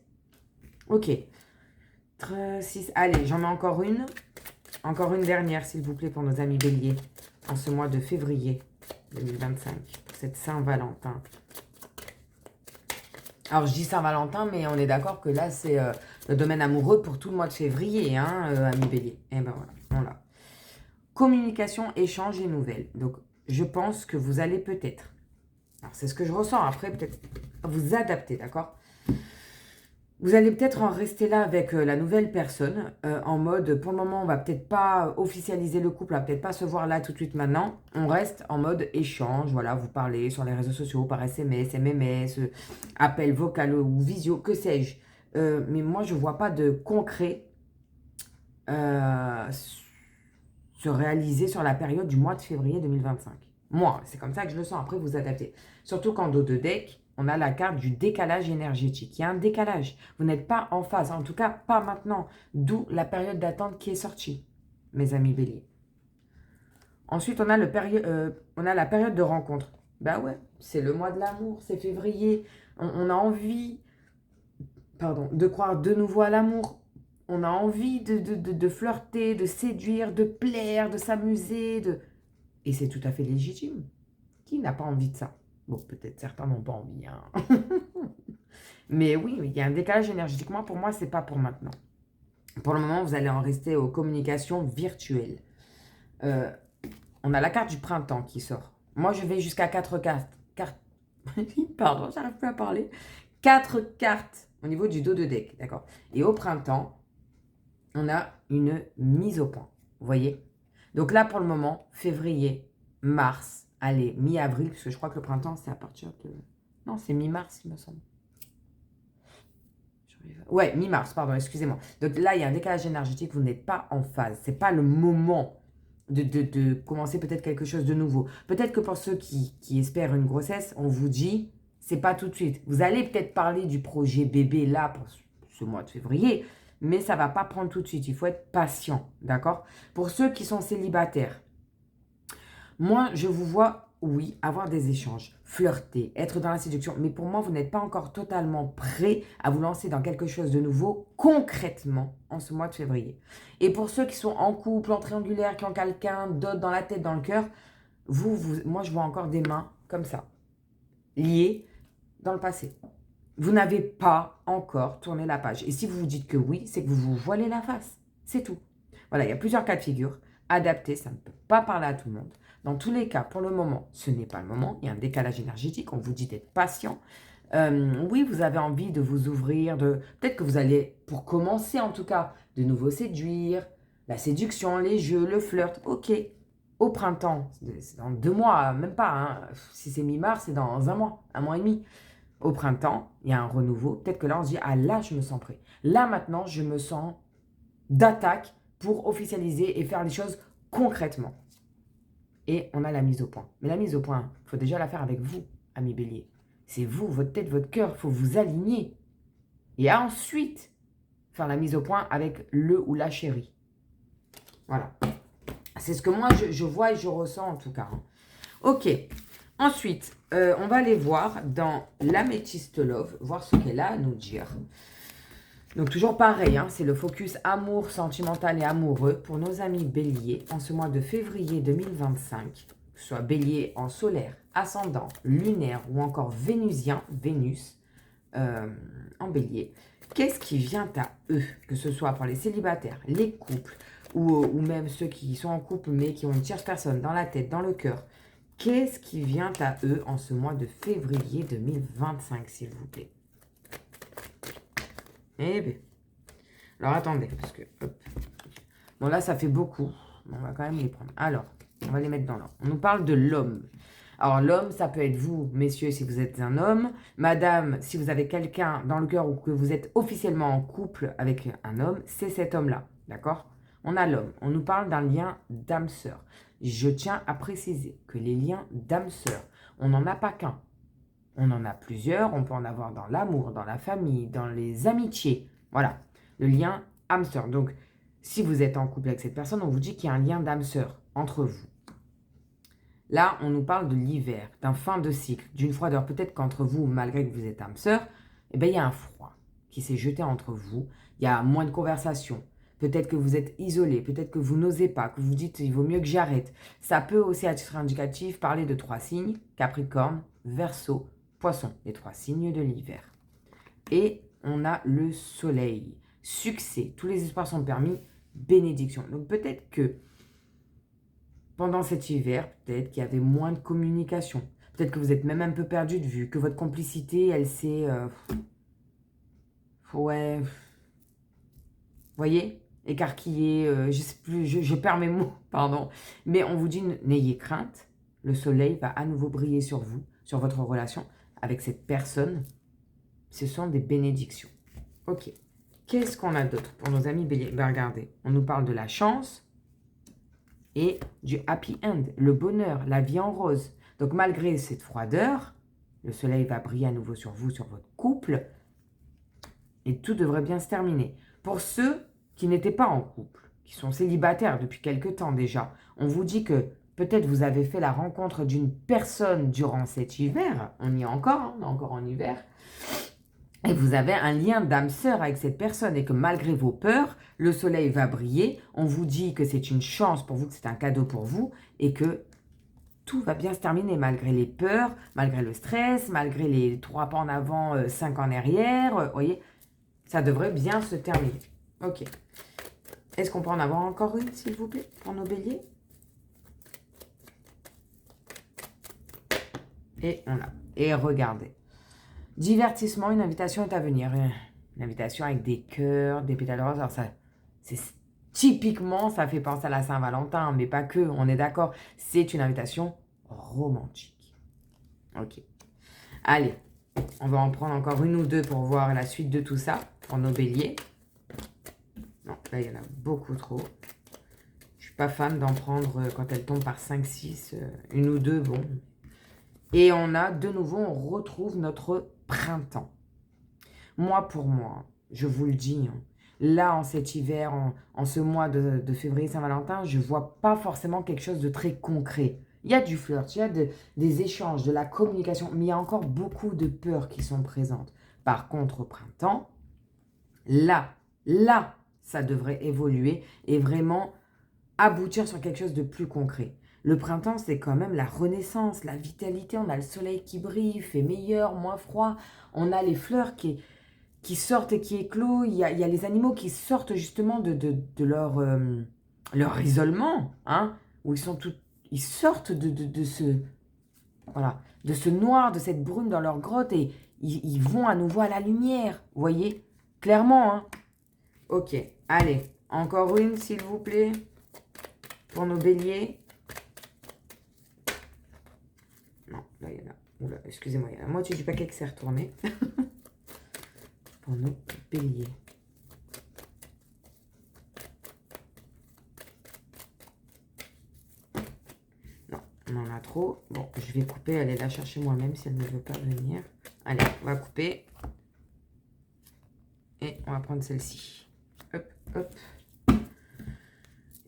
Ok. 6. Allez, j'en mets encore une. Encore une dernière, s'il vous plaît, pour nos amis béliers. En ce mois de février 2025. Cette Saint-Valentin. Alors, je dis Saint-Valentin, mais on est d'accord que là, c'est le domaine amoureux pour tout le mois de février, hein, amis béliers. Et ben voilà. Communication, échange et nouvelles. Donc, je pense que vous allez peut-être, alors c'est ce que je ressens, après peut-être vous adapter, d'accord? Vous allez peut-être en rester là avec la nouvelle personne, en mode, pour le moment, on va peut-être pas officialiser le couple, on va peut-être pas se voir là tout de suite maintenant. On reste en mode échange, voilà, vous parlez sur les réseaux sociaux, par SMS, MMS, appel vocal ou visio, que sais-je. Mais moi, je vois pas de concret se réaliser sur la période du mois de février 2025. Moi, c'est comme ça que je le sens. Après, vous adaptez. Surtout qu'en dos de deck, on a la carte du décalage énergétique. Il y a un décalage. Vous n'êtes pas en phase. En tout cas, pas maintenant. D'où la période d'attente qui est sortie, mes amis béliers. Ensuite, on a la période de rencontre. Ben ouais, c'est le mois de l'amour, c'est février. On a envie, de croire de nouveau à l'amour. On a envie de flirter, de séduire, de plaire, de s'amuser. Et c'est tout à fait légitime. Qui n'a pas envie de ça? Bon, peut-être certains n'ont pas envie. Hein. Mais oui, il y a un décalage énergétique. Pour moi, c'est pas pour maintenant. Pour le moment, vous allez en rester aux communications virtuelles. On a la carte du printemps qui sort. Moi, je vais jusqu'à 4 cartes. Pardon, j'arrive plus à parler. 4 cartes au niveau du dos de deck, d'accord? Et au printemps, on a une mise au point. Vous voyez? Donc là, pour le moment, février, mars, allez, mi-avril, parce que je crois que le printemps, c'est à partir de... Non, c'est mi-mars, il me semble. Ouais, mi-mars, pardon, excusez-moi. Donc là, il y a un décalage énergétique, vous n'êtes pas en phase. Ce n'est pas le moment de commencer peut-être quelque chose de nouveau. Peut-être que pour ceux qui espèrent une grossesse, on vous dit, c'est pas tout de suite. Vous allez peut-être parler du projet bébé là pour ce mois de février, mais ça ne va pas prendre tout de suite. Il faut être patient, d'accord? Pour ceux qui sont célibataires, moi, je vous vois, oui, avoir des échanges, flirter, être dans la séduction. Mais pour moi, vous n'êtes pas encore totalement prêt à vous lancer dans quelque chose de nouveau concrètement en ce mois de février. Et pour ceux qui sont en couple, en triangulaire, qui ont quelqu'un d'autre dans la tête, dans le cœur, moi, je vois encore des mains comme ça, liées dans le passé. Vous n'avez pas encore tourné la page. Et si vous vous dites que oui, c'est que vous vous voilez la face. C'est tout. Voilà, il y a plusieurs cas de figure. Adapter, ça ne peut pas parler à tout le monde. Dans tous les cas, pour le moment, ce n'est pas le moment. Il y a un décalage énergétique. On vous dit d'être patient. Oui, vous avez envie de vous ouvrir. Peut-être que vous allez, pour commencer en tout cas, de nouveau séduire. La séduction, les jeux, le flirt. Ok. Au printemps, c'est dans 2 mois, même pas. Hein. Si c'est mi-mars, c'est dans 1 mois et demi. Au printemps, il y a un renouveau. Peut-être que là, on se dit, ah là, je me sens prêt. Là, maintenant, je me sens d'attaque pour officialiser et faire les choses concrètement. Et on a la mise au point. Mais la mise au point, il faut déjà la faire avec vous, amis bélier. C'est vous, votre tête, votre cœur, il faut vous aligner. Et ensuite, faire la mise au point avec le ou la chérie. Voilà. C'est ce que moi, je vois et je ressens en tout cas. Ok. Ensuite, on va aller voir dans l'Améthyste Love, voir ce qu'elle a à nous dire. Donc toujours pareil, hein, c'est le focus amour sentimental et amoureux pour nos amis béliers en ce mois de février 2025, que ce soit bélier en solaire, ascendant, lunaire ou encore vénusien, Vénus en bélier. Qu'est-ce qui vient à eux, que ce soit pour les célibataires, les couples ou même ceux qui sont en couple mais qui ont une tierce personne dans la tête, dans le cœur. Qu'est-ce qui vient à eux en ce mois de février 2025, s'il vous plaît? Eh bien. Alors, attendez, parce que... Hop. Bon, là, ça fait beaucoup. On va quand même les prendre. Alors, on va les mettre dans l'ordre. On nous parle de l'homme. Alors l'homme, ça peut être vous, messieurs, si vous êtes un homme. Madame, si vous avez quelqu'un dans le cœur ou que vous êtes officiellement en couple avec un homme, c'est cet homme-là, d'accord? On a l'homme. On nous parle d'un lien d'âme-sœur. Je tiens à préciser que les liens d'âme-sœur, on n'en a pas qu'un. On en a plusieurs. On peut en avoir dans l'amour, dans la famille, dans les amitiés. Voilà, le lien âme-sœur. Donc, si vous êtes en couple avec cette personne, on vous dit qu'il y a un lien d'âme-sœur entre vous. Là, on nous parle de l'hiver, d'un fin de cycle, d'une froideur. Peut-être qu'entre vous, malgré que vous êtes âme-sœur, eh ben, il y a un froid qui s'est jeté entre vous. Il y a moins de conversation. Peut-être que vous êtes isolé, peut-être que vous n'osez pas, que vous dites « il vaut mieux que j'arrête ». Ça peut aussi, à titre indicatif, parler de 3 signes, Capricorne, Verseau, Poisson, les 3 signes de l'hiver. Et on a le soleil, succès, tous les espoirs sont permis, bénédiction. Donc peut-être que pendant cet hiver, peut-être qu'il y avait moins de communication. Peut-être que vous êtes même un peu perdu de vue, que votre complicité, elle s'est... ouais... Vous voyez, écarquillée, je sais plus, je perds mes mots, pardon. Mais on vous dit, n'ayez crainte, le soleil va à nouveau briller sur vous, sur votre relation avec cette personne. Ce sont des bénédictions. Ok. Qu'est-ce qu'on a d'autre pour nos amis béliers? Ben regardez, on nous parle de la chance et du happy end, le bonheur, la vie en rose. Donc malgré cette froideur, le soleil va briller à nouveau sur vous, sur votre couple, et tout devrait bien se terminer. Pour ceux qui n'étaient pas en couple, qui sont célibataires depuis quelque temps déjà, on vous dit que peut-être vous avez fait la rencontre d'une personne durant cet hiver, on y est encore, hein, on est encore en hiver, et vous avez un lien d'âme-sœur avec cette personne et que malgré vos peurs, le soleil va briller, on vous dit que c'est une chance pour vous, que c'est un cadeau pour vous et que tout va bien se terminer malgré les peurs, malgré le stress, malgré les 3 pas en avant, 5 en arrière, vous voyez, ça devrait bien se terminer. Ok. Est-ce qu'on peut en avoir encore une, s'il vous plaît, pour nos béliers? Et on a. Et regardez. Divertissement, une invitation est à venir. Une invitation avec des cœurs, des pétales de rose. Alors ça, c'est typiquement, ça fait penser à la Saint-Valentin, mais pas que, on est d'accord. C'est une invitation romantique. Ok. Allez, on va en prendre encore une ou deux pour voir la suite de tout ça, pour nos béliers. Non, là, il y en a beaucoup trop. Je suis pas fan d'en prendre quand elles tombent par 5, 6, une ou deux, bon. Et on a, de nouveau, on retrouve notre printemps. Moi, pour moi, je vous le dis, hein, là, en cet hiver, en ce mois de février Saint-Valentin, je ne vois pas forcément quelque chose de très concret. Il y a du flirt, il y a des échanges, de la communication, mais il y a encore beaucoup de peurs qui sont présentes. Par contre, au printemps, là, ça devrait évoluer et vraiment aboutir sur quelque chose de plus concret. Le printemps, c'est quand même la renaissance, la vitalité. On a le soleil qui brille, il fait meilleur, moins froid. On a les fleurs qui sortent et qui éclosent. Il y a les animaux qui sortent justement de leur isolement, hein, où ils sortent de ce noir, de cette brume dans leur grotte et ils vont à nouveau à la lumière. Vous voyez? Clairement, hein. Ok, allez, encore une, s'il vous plaît, pour nos béliers. Non, là, il y en a. Oula, excusez-moi, il y a la moitié du paquet qui s'est retourné. Pour nos béliers. Non, on en a trop. Bon, je vais couper, aller la chercher moi-même si elle ne veut pas venir. Allez, on va couper. Et on va prendre celle-ci. Hop, hop.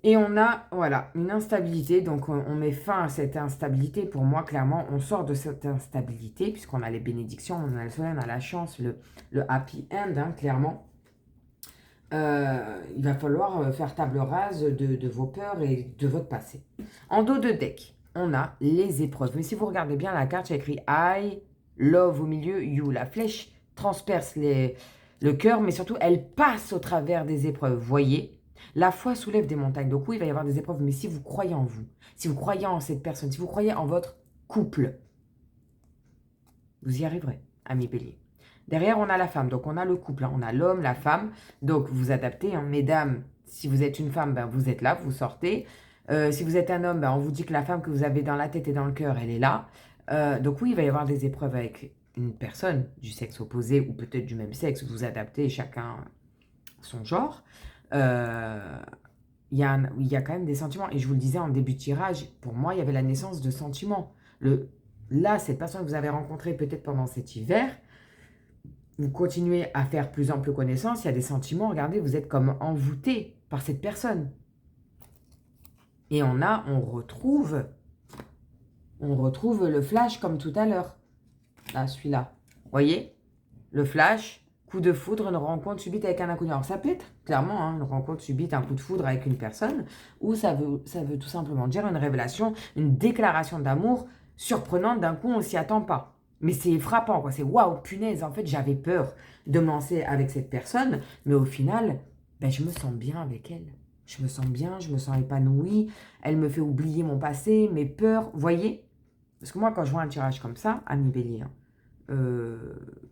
Et on a, voilà, une instabilité. Donc, on met fin à cette instabilité. Pour moi, clairement, on sort de cette instabilité puisqu'on a les bénédictions, on a le soleil, on a la chance, le happy end, hein, clairement. Il va falloir faire table rase de vos peurs et de votre passé. En dos de deck, on a les épreuves. Mais si vous regardez bien la carte, j'ai écrit I, love au milieu, you. La flèche transperce le cœur, mais surtout, elle passe au travers des épreuves. Voyez, la foi soulève des montagnes. Donc oui, il va y avoir des épreuves, mais si vous croyez en vous, si vous croyez en cette personne, si vous croyez en votre couple, vous y arriverez, amis bélier. Derrière, on a la femme, donc on a le couple, hein. On a l'homme, la femme, donc vous adaptez, hein. Mesdames, si vous êtes une femme, ben, vous êtes là, vous sortez. Si vous êtes un homme, ben, on vous dit que la femme que vous avez dans la tête et dans le cœur, elle est là. Donc oui, il va y avoir des épreuves avec une personne du sexe opposé ou peut-être du même sexe. Vous adaptez chacun son genre. Il y a quand même des sentiments. Et je vous le disais en début de tirage, pour moi, il y avait la naissance de sentiments. Là, cette personne que vous avez rencontrée peut-être pendant cet hiver, vous continuez à faire plus ample connaissance, il y a des sentiments, regardez, vous êtes comme envoûté par cette personne. Et on retrouve le flash comme tout à l'heure. Là, celui-là. Voyez? Le flash, coup de foudre, une rencontre subite avec un inconnu. Alors ça peut être clairement une rencontre subite, un coup de foudre avec une personne, ou ça veut tout simplement dire une révélation, une déclaration d'amour surprenante, d'un coup on s'y attend pas. Mais c'est frappant, quoi. C'est waouh, punaise, en fait j'avais peur de me lancer avec cette personne, mais au final, ben, je me sens bien avec elle. Je me sens bien, je me sens épanouie, elle me fait oublier mon passé, mes peurs, voyez? Parce que moi quand je vois un tirage comme ça, ami Bélier,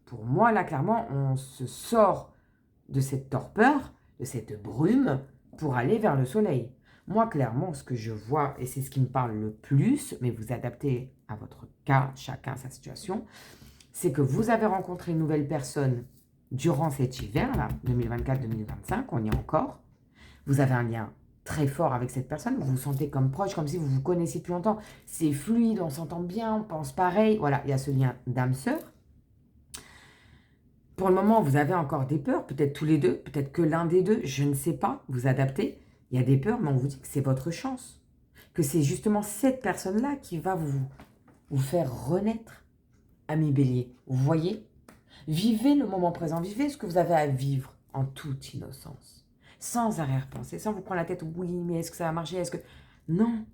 pour moi, là, clairement, on se sort de cette torpeur, de cette brume, pour aller vers le soleil. Moi, clairement, ce que je vois, et c'est ce qui me parle le plus, mais vous adaptez à votre cas, chacun sa situation, c'est que vous avez rencontré une nouvelle personne durant cet hiver-là, 2024-2025, on y est encore. Vous avez un lien très fort avec cette personne, vous vous sentez comme proche, comme si vous vous connaissiez depuis longtemps. C'est fluide, on s'entend bien, on pense pareil. Voilà, il y a ce lien d'âme-sœur. Pour le moment, vous avez encore des peurs, peut-être tous les deux, peut-être que l'un des deux, je ne sais pas, vous adaptez. Il y a des peurs, mais on vous dit que c'est votre chance. Que c'est justement cette personne-là qui va vous faire renaître, ami Bélier. Vous voyez? Vivez le moment présent, vivez ce que vous avez à vivre en toute innocence. Sans arrière-pensée, sans vous prendre la tête, oui, mais est-ce que ça va marcher? Est-ce que... Non,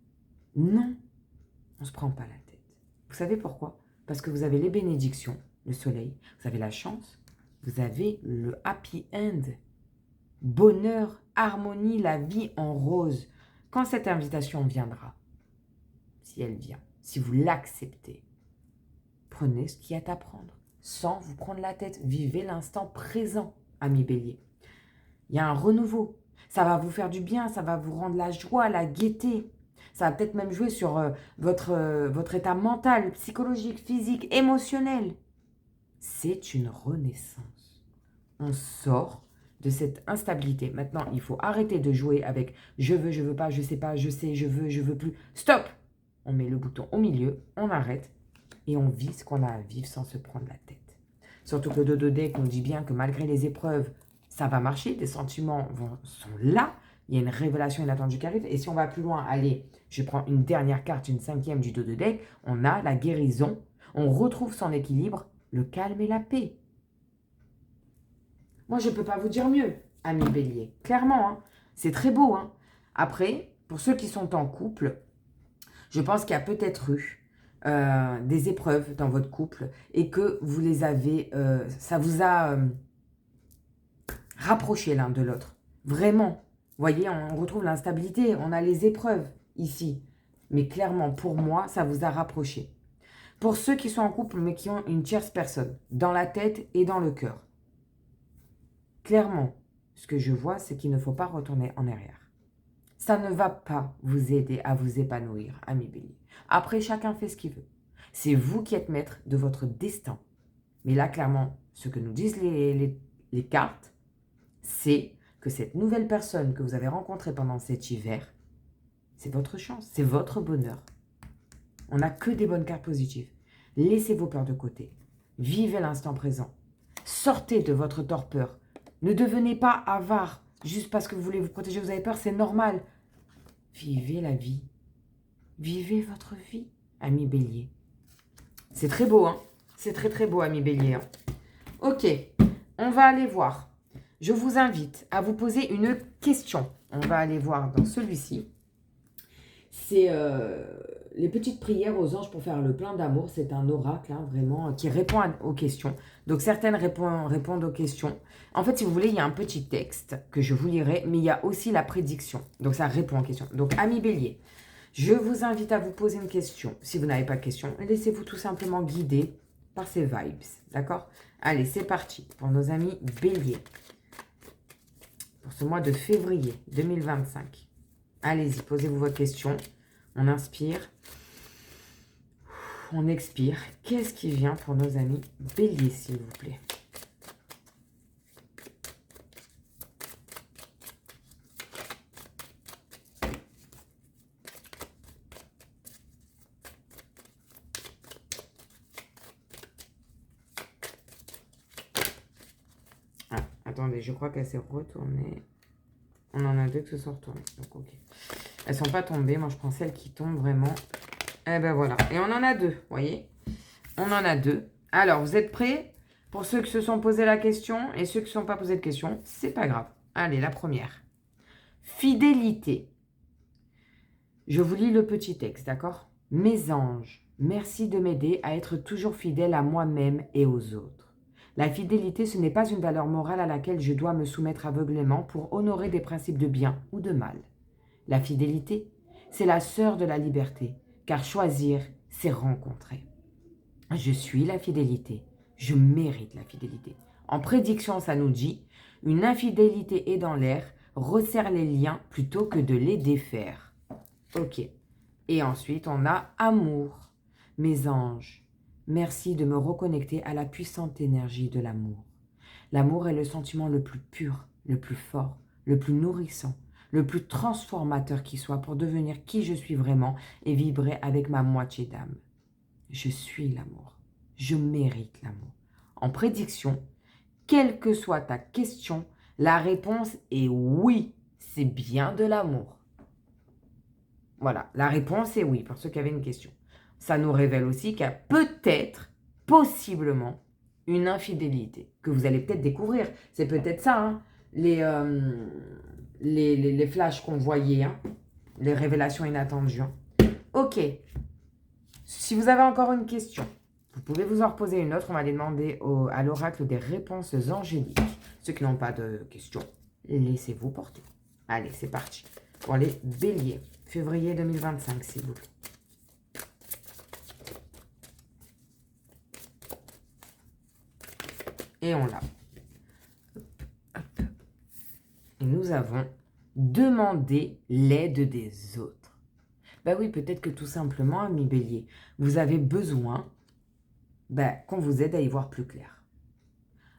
non, on ne se prend pas la tête. Vous savez pourquoi? Parce que vous avez les bénédictions, le soleil, vous avez la chance, vous avez le happy end. Bonheur, harmonie, la vie en rose. Quand cette invitation viendra, si elle vient, si vous l'acceptez, prenez ce qu'il y a à prendre, sans vous prendre la tête. Vivez l'instant présent, ami Bélier. Il y a un renouveau. Ça va vous faire du bien, ça va vous rendre la joie, la gaieté. Ça va peut-être même jouer sur votre état mental, psychologique, physique, émotionnel. C'est une renaissance. On sort de cette instabilité. Maintenant, il faut arrêter de jouer avec je veux pas, je sais pas, je sais, je veux plus. Stop! On met le bouton au milieu, on arrête et on vit ce qu'on a à vivre sans se prendre la tête. Surtout que le dos deck nous dit bien que malgré les épreuves, ça va marcher, des sentiments sont là, il y a une révélation inattendue qui arrive. Et si on va plus loin, allez, je prends une dernière carte, une cinquième du dos de deck, on a la guérison, on retrouve son équilibre, le calme et la paix. Moi, je ne peux pas vous dire mieux, ami Bélier. Clairement, hein, c'est très beau. Hein. Après, pour ceux qui sont en couple, je pense qu'il y a peut-être eu des épreuves dans votre couple et que vous les avez, ça vous a rapproché l'un de l'autre. Vraiment. Vous voyez, on retrouve l'instabilité, on a les épreuves ici. Mais clairement, pour moi, ça vous a rapproché. Pour ceux qui sont en couple mais qui ont une tierce personne, dans la tête et dans le cœur, clairement, ce que je vois, c'est qu'il ne faut pas retourner en arrière. Ça ne va pas vous aider à vous épanouir, ami Bélier. Après, chacun fait ce qu'il veut. C'est vous qui êtes maître de votre destin. Mais là, clairement, ce que nous disent les cartes, c'est que cette nouvelle personne que vous avez rencontrée pendant cet hiver, c'est votre chance, c'est votre bonheur. On n'a que des bonnes cartes positives. Laissez vos peurs de côté. Vivez l'instant présent. Sortez de votre torpeur. Ne devenez pas avare juste parce que vous voulez vous protéger, vous avez peur, c'est normal. Vivez la vie. Vivez votre vie, ami Bélier. C'est très beau, hein? C'est très très beau, ami Bélier. Hein. Ok, on va aller voir. Je vous invite à vous poser une question. On va aller voir dans celui-ci. C'est les petites prières aux anges pour faire le plein d'amour. C'est un oracle, hein, vraiment, qui répond aux questions. Donc, certaines répondent aux questions. En fait, si vous voulez, il y a un petit texte que je vous lirai, mais il y a aussi la prédiction. Donc, ça répond aux questions. Donc, ami Bélier, je vous invite à vous poser une question. Si vous n'avez pas de question, laissez-vous tout simplement guider par ces vibes. D'accord? Allez, c'est parti pour nos amis Bélier. Pour ce mois de février 2025. Allez-y, posez-vous votre question. On inspire. On expire. Qu'est-ce qui vient pour nos amis béliers, s'il vous plaît? Ah, attendez, je crois qu'elle s'est retournée. On en a deux qui se sont retournées. Donc, ok. Elles sont pas tombées. Moi, je prends celles qui tombent vraiment. Eh ben voilà. Et on en a deux, vous voyez? On en a deux. Alors, vous êtes prêts? Pour ceux qui se sont posé la question et ceux qui ne se sont pas posé de question, c'est pas grave. Allez, la première. Fidélité. Je vous lis le petit texte, d'accord? Mes anges, merci de m'aider à être toujours fidèle à moi-même et aux autres. La fidélité, ce n'est pas une valeur morale à laquelle je dois me soumettre aveuglément pour honorer des principes de bien ou de mal. La fidélité, c'est la sœur de la liberté, car choisir, c'est rencontrer. Je suis la fidélité, je mérite la fidélité. En prédiction, ça nous dit, une infidélité est dans l'air, resserre les liens plutôt que de les défaire. Ok. Et ensuite, on a amour. Mes anges, merci de me reconnecter à la puissante énergie de l'amour. L'amour est le sentiment le plus pur, le plus fort, le plus nourrissant, le plus transformateur qui soit pour devenir qui je suis vraiment et vibrer avec ma moitié d'âme. Je suis l'amour. Je mérite l'amour. En prédiction, quelle que soit ta question, la réponse est oui, c'est bien de l'amour. Voilà, la réponse est oui, pour ceux qui avaient une question. Ça nous révèle aussi qu'il y a peut-être, possiblement, une infidélité que vous allez peut-être découvrir. C'est peut-être ça, hein, les flashs qu'on voyait, hein, les révélations inattendues. Hein. Ok. Si vous avez encore une question, vous pouvez vous en reposer une autre. On va aller demander à l'oracle des réponses angéliques. Ceux qui n'ont pas de questions, laissez-vous porter. Allez, c'est parti. Pour les béliers, février 2025, s'il vous plaît. Et on l'a. Et nous avons demandé l'aide des autres. Ben oui, peut-être que tout simplement, amis bélier, vous avez besoin qu'on vous aide à y voir plus clair.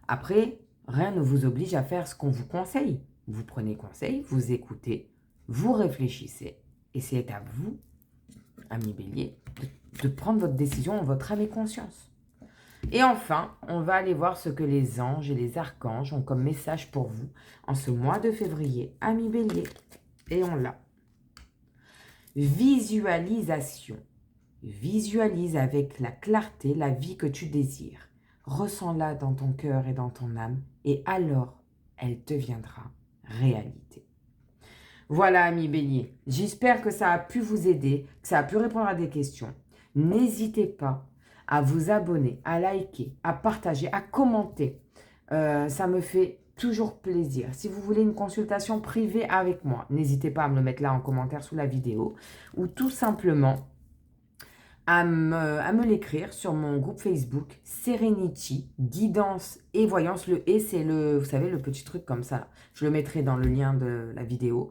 Après, rien ne vous oblige à faire ce qu'on vous conseille. Vous prenez conseil, vous écoutez, vous réfléchissez. Et c'est à vous, amis bélier, de prendre votre décision en votre âme et conscience. Et enfin, on va aller voir ce que les anges et les archanges ont comme message pour vous en ce mois de février, amis bélier. Et on l'a. Visualisation. Visualise avec la clarté la vie que tu désires. Ressens-la dans ton cœur et dans ton âme, et alors, elle deviendra réalité. Voilà, amis béliers, j'espère que ça a pu vous aider, que ça a pu répondre à des questions. N'hésitez pas à vous abonner, à liker, à partager, à commenter. Ça me fait toujours plaisir. Si vous voulez une consultation privée avec moi, n'hésitez pas à me le mettre là en commentaire sous la vidéo ou tout simplement à me l'écrire sur mon groupe Facebook Serenity, Guidance et Voyance. Le « et », c'est vous savez, le petit truc comme ça. Je le mettrai dans le lien de la vidéo.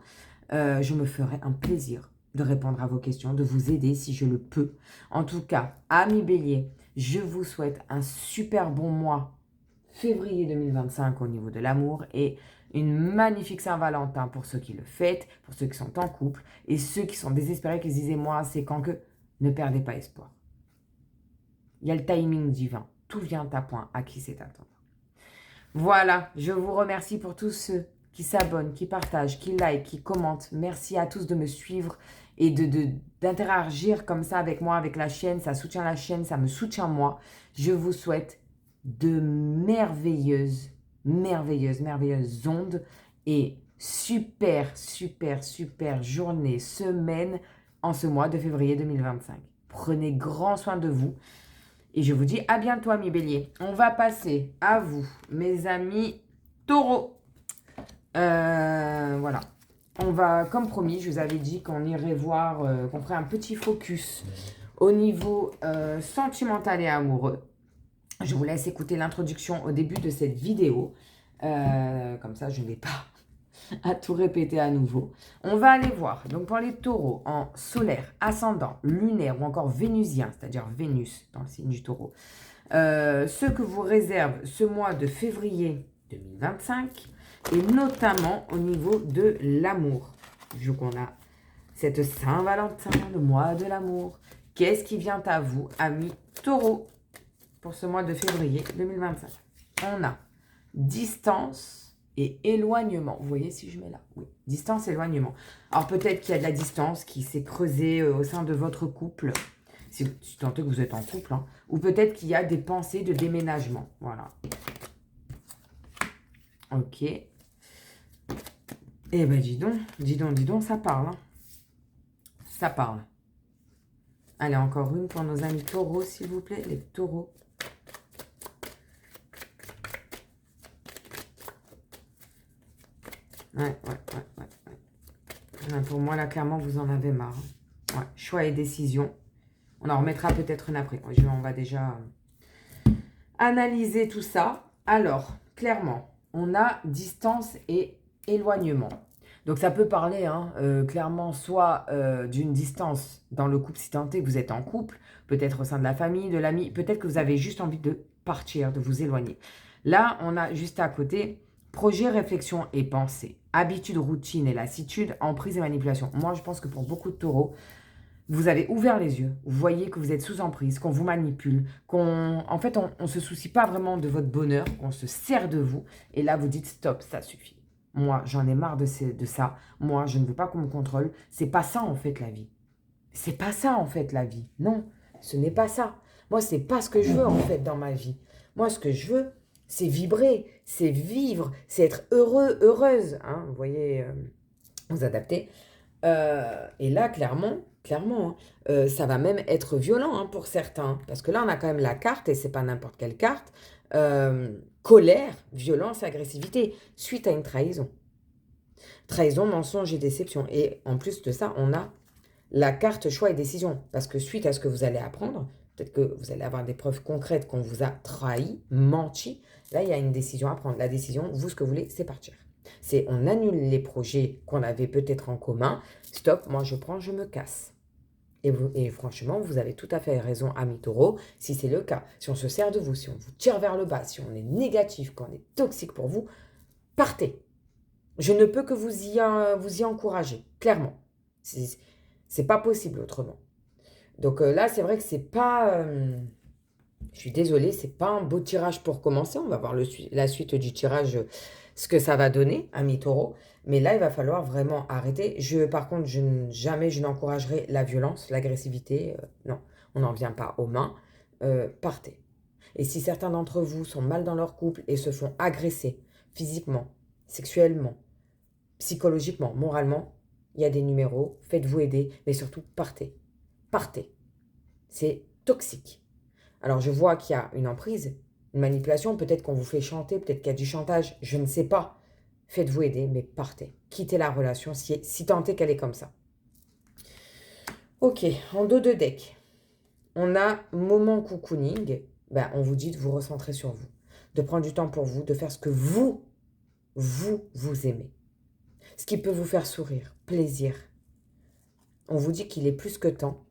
Je me ferai un plaisir de répondre à vos questions, de vous aider si je le peux. En tout cas, amis béliers, je vous souhaite un super bon mois février 2025 au niveau de l'amour et une magnifique Saint-Valentin pour ceux qui le fêtent, pour ceux qui sont en couple et ceux qui sont désespérés, qui se disaient moi c'est quand que... Ne perdez pas espoir. Il y a le timing divin. Tout vient à point à qui c'est attendre. Voilà, je vous remercie pour tous ceux qui s'abonnent, qui partagent, qui like, qui commentent. Merci à tous de me suivre et d'interagir comme ça avec moi, avec la chaîne. Ça soutient la chaîne, ça me soutient moi. Je vous souhaite de merveilleuses ondes et super journées, semaines en ce mois de février 2025. Prenez grand soin de vous. Et je vous dis à bientôt, amis béliers. On va passer à vous, mes amis taureaux. Voilà. On va, comme promis, je vous avais dit qu'on irait voir, qu'on ferait un petit focus au niveau sentimental et amoureux. Je vous laisse écouter l'introduction au début de cette vidéo. Comme ça, je ne vais pas à tout répéter à nouveau. On va aller voir, donc pour les taureaux, en solaire, ascendant, lunaire ou encore vénusien, c'est-à-dire Vénus dans le signe du taureau, ce que vous réserve ce mois de février 2025, et notamment au niveau de l'amour. Vu qu'on a cette Saint-Valentin, le mois de l'amour, qu'est-ce qui vient à vous, amis taureaux, pour ce mois de février 2025? On a distance et éloignement. Vous voyez si je mets là? Oui, distance, éloignement. Alors peut-être qu'il y a de la distance qui s'est creusée au sein de votre couple, si tant est que vous êtes en couple, hein. Ou peut-être qu'il y a des pensées de déménagement. Voilà. Ok. Eh ben dis donc, ça parle. Hein. Ça parle. Allez, encore une pour nos amis taureaux, s'il vous plaît, les taureaux. Ouais. Pour moi, là, clairement, vous en avez marre. Ouais, choix et décision. On en remettra peut-être une après. On va déjà analyser tout ça. Alors, clairement, on a distance et éloignement. Donc, ça peut parler, hein, clairement, soit d'une distance dans le couple, si tant est que vous êtes en couple, peut-être au sein de la famille, de l'ami, peut-être que vous avez juste envie de partir, de vous éloigner. Là, on a juste à côté projet, réflexion et pensée, habitude, routine et lassitude, emprise et manipulation. Moi, je pense que pour beaucoup de taureaux, vous avez ouvert les yeux, vous voyez que vous êtes sous emprise, qu'on vous manipule, en fait, on ne se soucie pas vraiment de votre bonheur, qu'on se sert de vous. Et là, vous dites stop, ça suffit. Moi, j'en ai marre de ça. Moi, je ne veux pas qu'on me contrôle. C'est pas ça, en fait, la vie. C'est pas ça, en fait, la vie. Non, ce n'est pas ça. Moi, c'est pas ce que je veux, en fait, dans ma vie. Moi, ce que je veux, c'est vibrer, c'est vivre, c'est être heureux, heureuse. Hein, vous voyez, vous adaptez. Et là, clairement, hein, ça va même être violent hein, pour certains. Parce que là, on a quand même la carte, et c'est pas n'importe quelle carte. Colère, violence, agressivité, suite à une trahison. Trahison, mensonge et déception. Et en plus de ça, on a la carte choix et décision. Parce que suite à ce que vous allez apprendre, peut-être que vous allez avoir des preuves concrètes qu'on vous a trahi, menti. Là, il y a une décision à prendre. La décision, vous, ce que vous voulez, c'est partir. C'est on annule les projets qu'on avait peut-être en commun. Stop, moi je prends, je me casse. Et franchement, vous avez tout à fait raison, amis taureaux, si c'est le cas. Si on se sert de vous, si on vous tire vers le bas, si on est négatif, qu'on est toxique pour vous, partez. Je ne peux que vous y encourager, clairement. C'est pas possible autrement. Donc là, c'est vrai que c'est pas... je suis désolée, c'est pas un beau tirage pour commencer. On va voir la suite du tirage, ce que ça va donner, amis taureaux. Mais là, il va falloir vraiment arrêter. Par contre, jamais je n'encouragerai la violence, l'agressivité. Non, on n'en vient pas aux mains. Partez. Et si certains d'entre vous sont mal dans leur couple et se font agresser physiquement, sexuellement, psychologiquement, moralement, il y a des numéros. Faites-vous aider, mais surtout partez. Partez. C'est toxique. Alors, je vois qu'il y a une emprise, une manipulation. Peut-être qu'on vous fait chanter, peut-être qu'il y a du chantage. Je ne sais pas. Faites-vous aider, mais partez. Quittez la relation si tant est qu'elle est comme ça. Ok, en dos de deck, on a moment cocooning. On vous dit de vous recentrer sur vous, de prendre du temps pour vous, de faire ce que vous aimez. Ce qui peut vous faire sourire, plaisir. On vous dit qu'il est plus que temps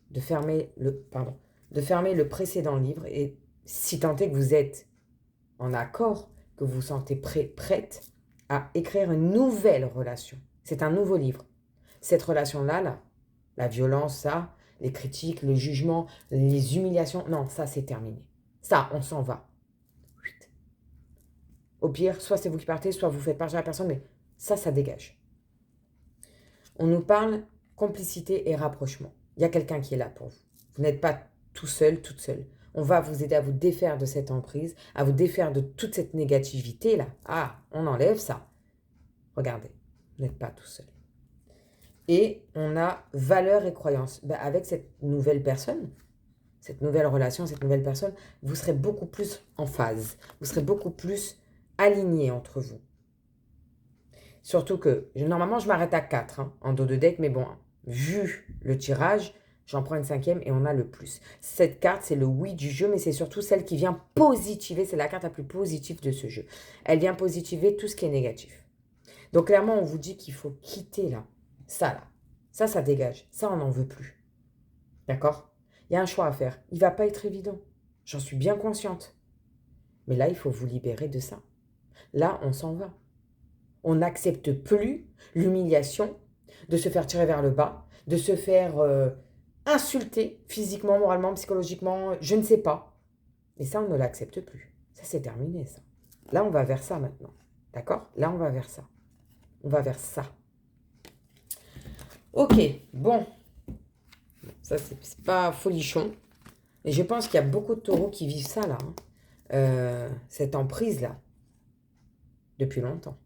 de fermer le précédent livre et si tant est que vous êtes en accord, que vous vous sentez prête à écrire une nouvelle relation. C'est un nouveau livre. Cette relation-là, la violence, ça, les critiques, le jugement, les humiliations, non, ça c'est terminé. Ça, on s'en va. Au pire, soit c'est vous qui partez, soit vous faites partir à la personne, mais ça dégage. On nous parle complicité et rapprochement. Il y a quelqu'un qui est là pour vous. Vous n'êtes pas tout seul, toute seule. On va vous aider à vous défaire de cette emprise, à vous défaire de toute cette négativité-là. Ah, on enlève ça. Regardez, vous n'êtes pas tout seul. Et on a valeur et croyance. Avec cette nouvelle personne, cette nouvelle relation, cette nouvelle personne, vous serez beaucoup plus en phase. Vous serez beaucoup plus alignés entre vous. Surtout que, normalement, je m'arrête à 4 en dos de deck, mais bon, vu le tirage, j'en prends une 5e et on a le plus. Cette carte, c'est le oui du jeu, mais c'est surtout celle qui vient positiver. C'est la carte la plus positive de ce jeu. Elle vient positiver tout ce qui est négatif. Donc, clairement, on vous dit qu'il faut quitter là. Ça, là. Ça dégage. Ça, on n'en veut plus. D'accord? Il y a un choix à faire. Il ne va pas être évident. J'en suis bien consciente. Mais là, il faut vous libérer de ça. Là, on s'en va. On n'accepte plus l'humiliation de se faire tirer vers le bas, de se faire insulter physiquement, moralement, psychologiquement, je ne sais pas. Mais ça, on ne l'accepte plus. Ça, c'est terminé, ça. Là, on va vers ça maintenant. D'accord? Là, on va vers ça. On va vers ça. Ok, bon. Ça, c'est pas folichon. Et je pense qu'il y a beaucoup de taureaux qui vivent ça, là. Cette emprise-là. Depuis longtemps.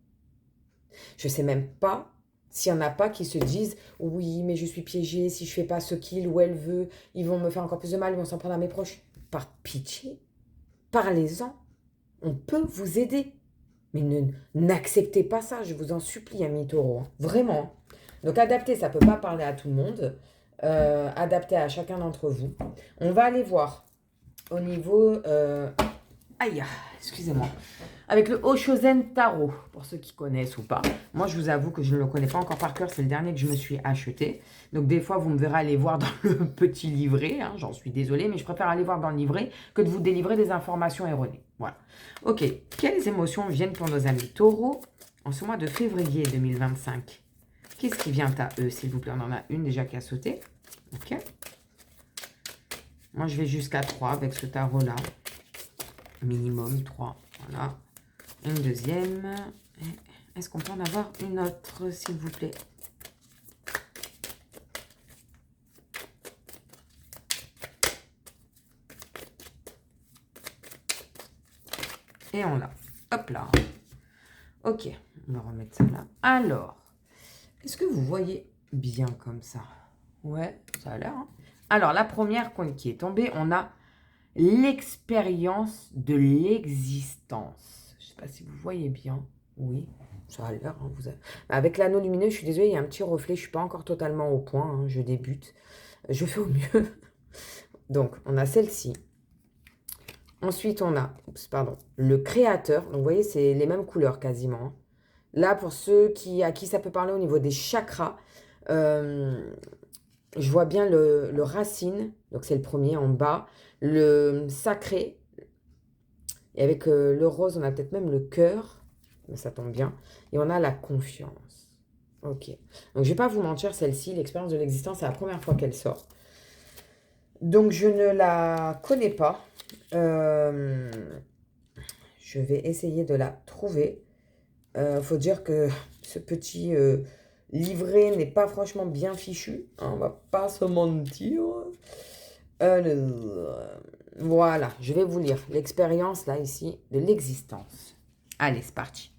Je ne sais même pas s'il n'y en a pas qui se disent « Oui, mais je suis piégée. Si je ne fais pas ce qu'il ou elle veut, ils vont me faire encore plus de mal. Ils vont s'en prendre à mes proches. » Par pitié, parlez-en. On peut vous aider. Mais n'acceptez pas ça, je vous en supplie, amis taureaux. Hein. Vraiment. Donc, adapter, ça ne peut pas parler à tout le monde. Adapter à chacun d'entre vous. On va aller voir au niveau... Aïe, excusez-moi. Avec le Oshozen Tarot, pour ceux qui connaissent ou pas. Moi, je vous avoue que je ne le connais pas encore par cœur. C'est le dernier que je me suis acheté. Donc, des fois, vous me verrez aller voir dans le petit livret. Hein, j'en suis désolée, mais je préfère aller voir dans le livret que de vous délivrer des informations erronées. Voilà. Ok. Quelles émotions viennent pour nos amis taureaux en ce mois de février 2025? Qu'est-ce qui vient à eux, s'il vous plaît? On en a une déjà qui a sauté. Ok. Moi, je vais jusqu'à 3 avec ce tarot-là. Minimum 3. Voilà. Une deuxième. Est-ce qu'on peut en avoir une autre, s'il vous plaît? Et on l'a. Hop là. Ok, on va remettre ça là. Alors, est-ce que vous voyez bien comme ça? Ouais, ça a l'air. Hein. Alors, la première qui est tombée, on a l'expérience de l'existence. Je ne sais pas si vous voyez bien. Oui, ça a l'air. Hein, avec l'anneau lumineux, je suis désolée, il y a un petit reflet. Je ne suis pas encore totalement au point. Hein, je débute. Je fais au mieux. Donc, on a celle-ci. Ensuite, on a le créateur. Donc, vous voyez, c'est les mêmes couleurs quasiment. Hein. Là, pour ceux à qui ça peut parler au niveau des chakras, je vois bien le racine. Donc, c'est le premier en bas. Le sacré. Et avec le rose, on a peut-être même le cœur. Ça tombe bien. Et on a la confiance. Ok. Donc, je ne vais pas vous mentir, celle-ci, l'expérience de l'existence, c'est la première fois qu'elle sort. Donc, je ne la connais pas. Je vais essayer de la trouver. Faut dire que ce petit livret n'est pas franchement bien fichu. Hein, on va pas se mentir. Voilà, je vais vous lire l'expérience là ici de l'existence. Allez, c'est parti.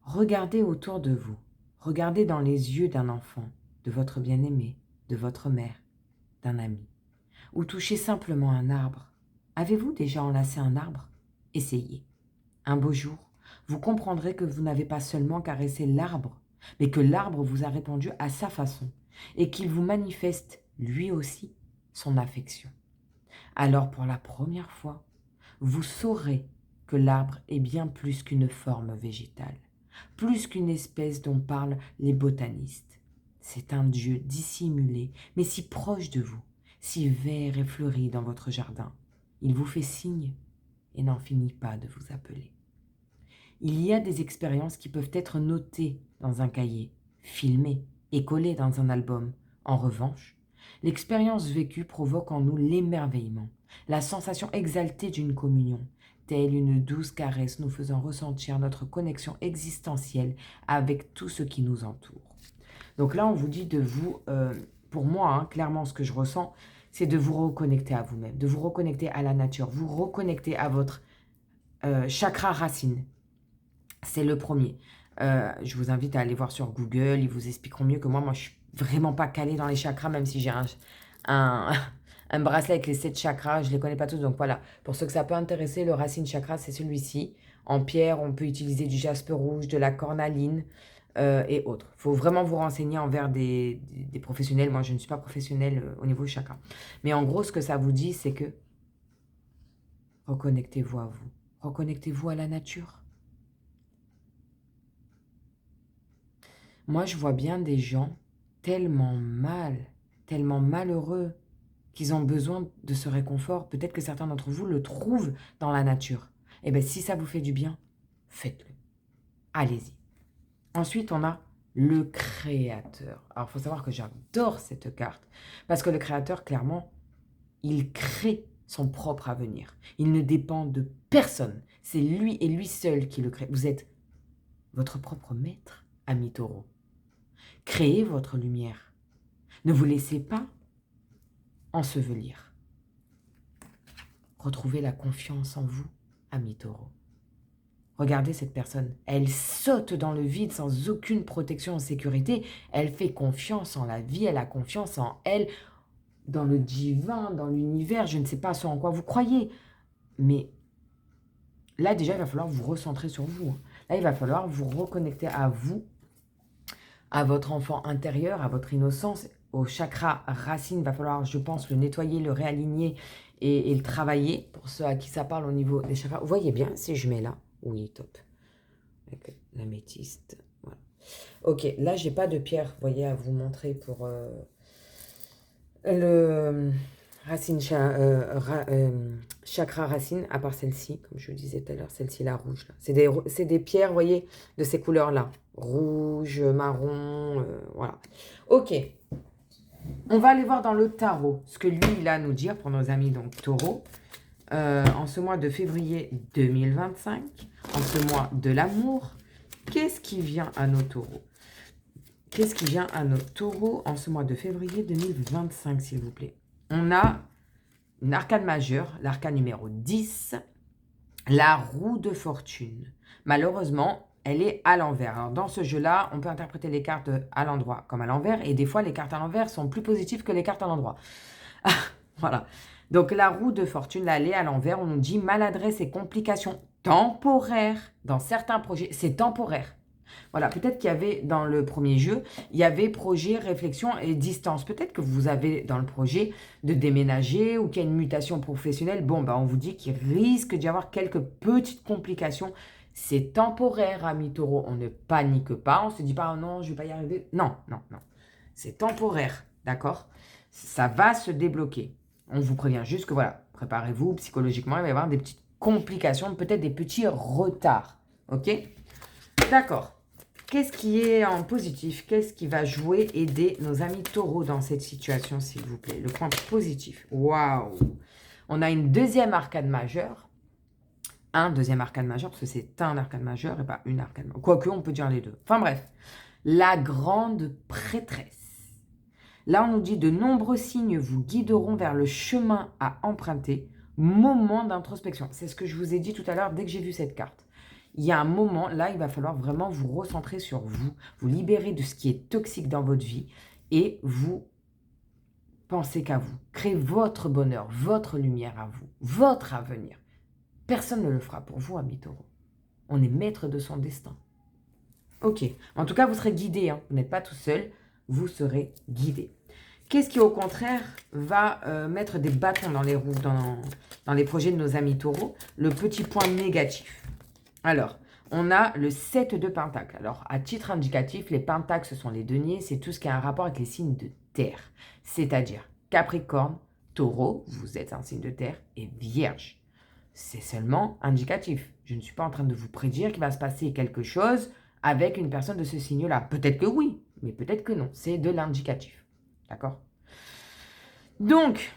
Regardez autour de vous. Regardez dans les yeux d'un enfant, de votre bien-aimé, de votre mère, d'un ami. Ou touchez simplement un arbre. Avez-vous déjà enlacé un arbre? Essayez. Un beau jour, vous comprendrez que vous n'avez pas seulement caressé l'arbre, mais que l'arbre vous a répondu à sa façon et qu'il vous manifeste, lui aussi, son affection. Alors, pour la première fois, vous saurez que l'arbre est bien plus qu'une forme végétale, plus qu'une espèce dont parlent les botanistes. C'est un Dieu dissimulé, mais si proche de vous, si vert et fleuri dans votre jardin. Il vous fait signe et n'en finit pas de vous appeler. Il y a des expériences qui peuvent être notées dans un cahier, filmées et collées dans un album. En revanche, l'expérience vécue provoque en nous l'émerveillement, la sensation exaltée d'une communion, telle une douce caresse nous faisant ressentir notre connexion existentielle avec tout ce qui nous entoure. Donc là, on vous dit de vous, pour moi, hein, clairement, ce que je ressens, c'est de vous reconnecter à vous-même, de vous reconnecter à la nature, vous reconnecter à votre chakra racine. C'est le premier. Je vous invite à aller voir sur Google, ils vous expliqueront mieux que moi. Moi, je suis vraiment pas calée dans les chakras, même si j'ai un bracelet avec les 7 chakras, je les connais pas tous. Donc voilà, pour ceux que ça peut intéresser, le racine chakra, c'est celui-ci. En pierre, on peut utiliser du jaspe rouge, de la cornaline et autres. Il faut vraiment vous renseigner envers des professionnels. Moi, je ne suis pas professionnelle au niveau chakra. Mais en gros, ce que ça vous dit, c'est que reconnectez-vous à vous. Reconnectez-vous à la nature. Moi, je vois bien des gens tellement mal, tellement malheureux, qu'ils ont besoin de ce réconfort. Peut-être que certains d'entre vous le trouvent dans la nature. Eh bien, si ça vous fait du bien, faites-le. Allez-y. Ensuite, on a le créateur. Alors, il faut savoir que j'adore cette carte. Parce que le créateur, clairement, il crée son propre avenir. Il ne dépend de personne. C'est lui et lui seul qui le crée. Vous êtes votre propre maître, ami Taureau. Créez votre lumière. Ne vous laissez pas ensevelir. Retrouvez la confiance en vous, ami Taureau. Regardez cette personne. Elle saute dans le vide sans aucune protection en sécurité. Elle fait confiance en la vie. Elle a confiance en elle, dans le divin, dans l'univers. Je ne sais pas ce en quoi vous croyez. Mais là, déjà, il va falloir vous recentrer sur vous. Là, il va falloir vous reconnecter à vous, à votre enfant intérieur, à votre innocence, au chakra racine. Il va falloir, je pense, le nettoyer, le réaligner et le travailler. Pour ceux à qui ça parle au niveau des chakras. Vous voyez bien si je mets là? Oui, top. Avec l'améthyste. Voilà. Ok, là, j'ai pas de pierre, vous voyez, à vous montrer pour le racine chakra racine, à part celle-ci, comme je vous disais tout à l'heure, celle-ci, la rouge. C'est des pierres, vous voyez, de ces couleurs-là. Rouge, marron, voilà. Ok, on va aller voir dans le tarot ce que lui, il a à nous dire pour nos amis donc taureaux. En ce mois de février 2025, en ce mois de l'amour, qu'est-ce qui vient à nos taureaux? Qu'est-ce qui vient à nos taureaux en ce mois de février 2025, s'il vous plaît? On a une arcane majeure, l'arcane numéro 10, la roue de fortune. Malheureusement, elle est à l'envers. Alors, dans ce jeu-là, on peut interpréter les cartes à l'endroit comme à l'envers. Et des fois, les cartes à l'envers sont plus positives que les cartes à l'endroit. Voilà. Donc, la roue de fortune, là, elle est à l'envers. On nous dit maladresse et complications temporaires dans certains projets. C'est temporaire. Voilà, peut-être qu'il y avait dans le premier jeu, il y avait projet, réflexion et distance. Peut-être que vous avez dans le projet de déménager ou qu'il y a une mutation professionnelle. Bon, on vous dit qu'il risque d'y avoir quelques petites complications. C'est temporaire, amis taureaux. On ne panique pas. On ne se dit pas, oh non, je ne vais pas y arriver. Non, non, non. C'est temporaire, d'accord? Ça va se débloquer. On vous prévient juste que voilà, préparez-vous psychologiquement, il va y avoir des petites complications, peut-être des petits retards. Ok? D'accord. Qu'est-ce qui est en positif? Qu'est-ce qui va jouer, aider nos amis taureaux dans cette situation, s'il vous plaît? Le point positif. Waouh! On a une deuxième arcane majeure. Un deuxième arcane majeur, parce que c'est un arcane majeur et pas une arcane majeure. Quoique, on peut dire les deux. Enfin bref. La grande prêtresse. Là, on nous dit de nombreux signes vous guideront vers le chemin à emprunter. Moment d'introspection. C'est ce que je vous ai dit tout à l'heure dès que j'ai vu cette carte. Il y a un moment, là, il va falloir vraiment vous recentrer sur vous, vous libérer de ce qui est toxique dans votre vie et vous pensez qu'à vous. Créez votre bonheur, votre lumière à vous, votre avenir. Personne ne le fera pour vous, amis taureaux. On est maître de son destin. Ok. En tout cas, vous serez guidé. Hein. Vous n'êtes pas tout seul. Vous serez guidé. Qu'est-ce qui, au contraire, va mettre des bâtons dans les roues dans les projets de nos amis taureaux? Le petit point négatif. Alors, on a le 7 de Pentacle. Alors, à titre indicatif, les Pentacles, ce sont les deniers. C'est tout ce qui a un rapport avec les signes de terre. C'est-à-dire Capricorne, Taureau, vous êtes un signe de terre, et Vierge. C'est seulement indicatif. Je ne suis pas en train de vous prédire qu'il va se passer quelque chose avec une personne de ce signe-là. Peut-être que oui, mais peut-être que non. C'est de l'indicatif. D'accord? Donc,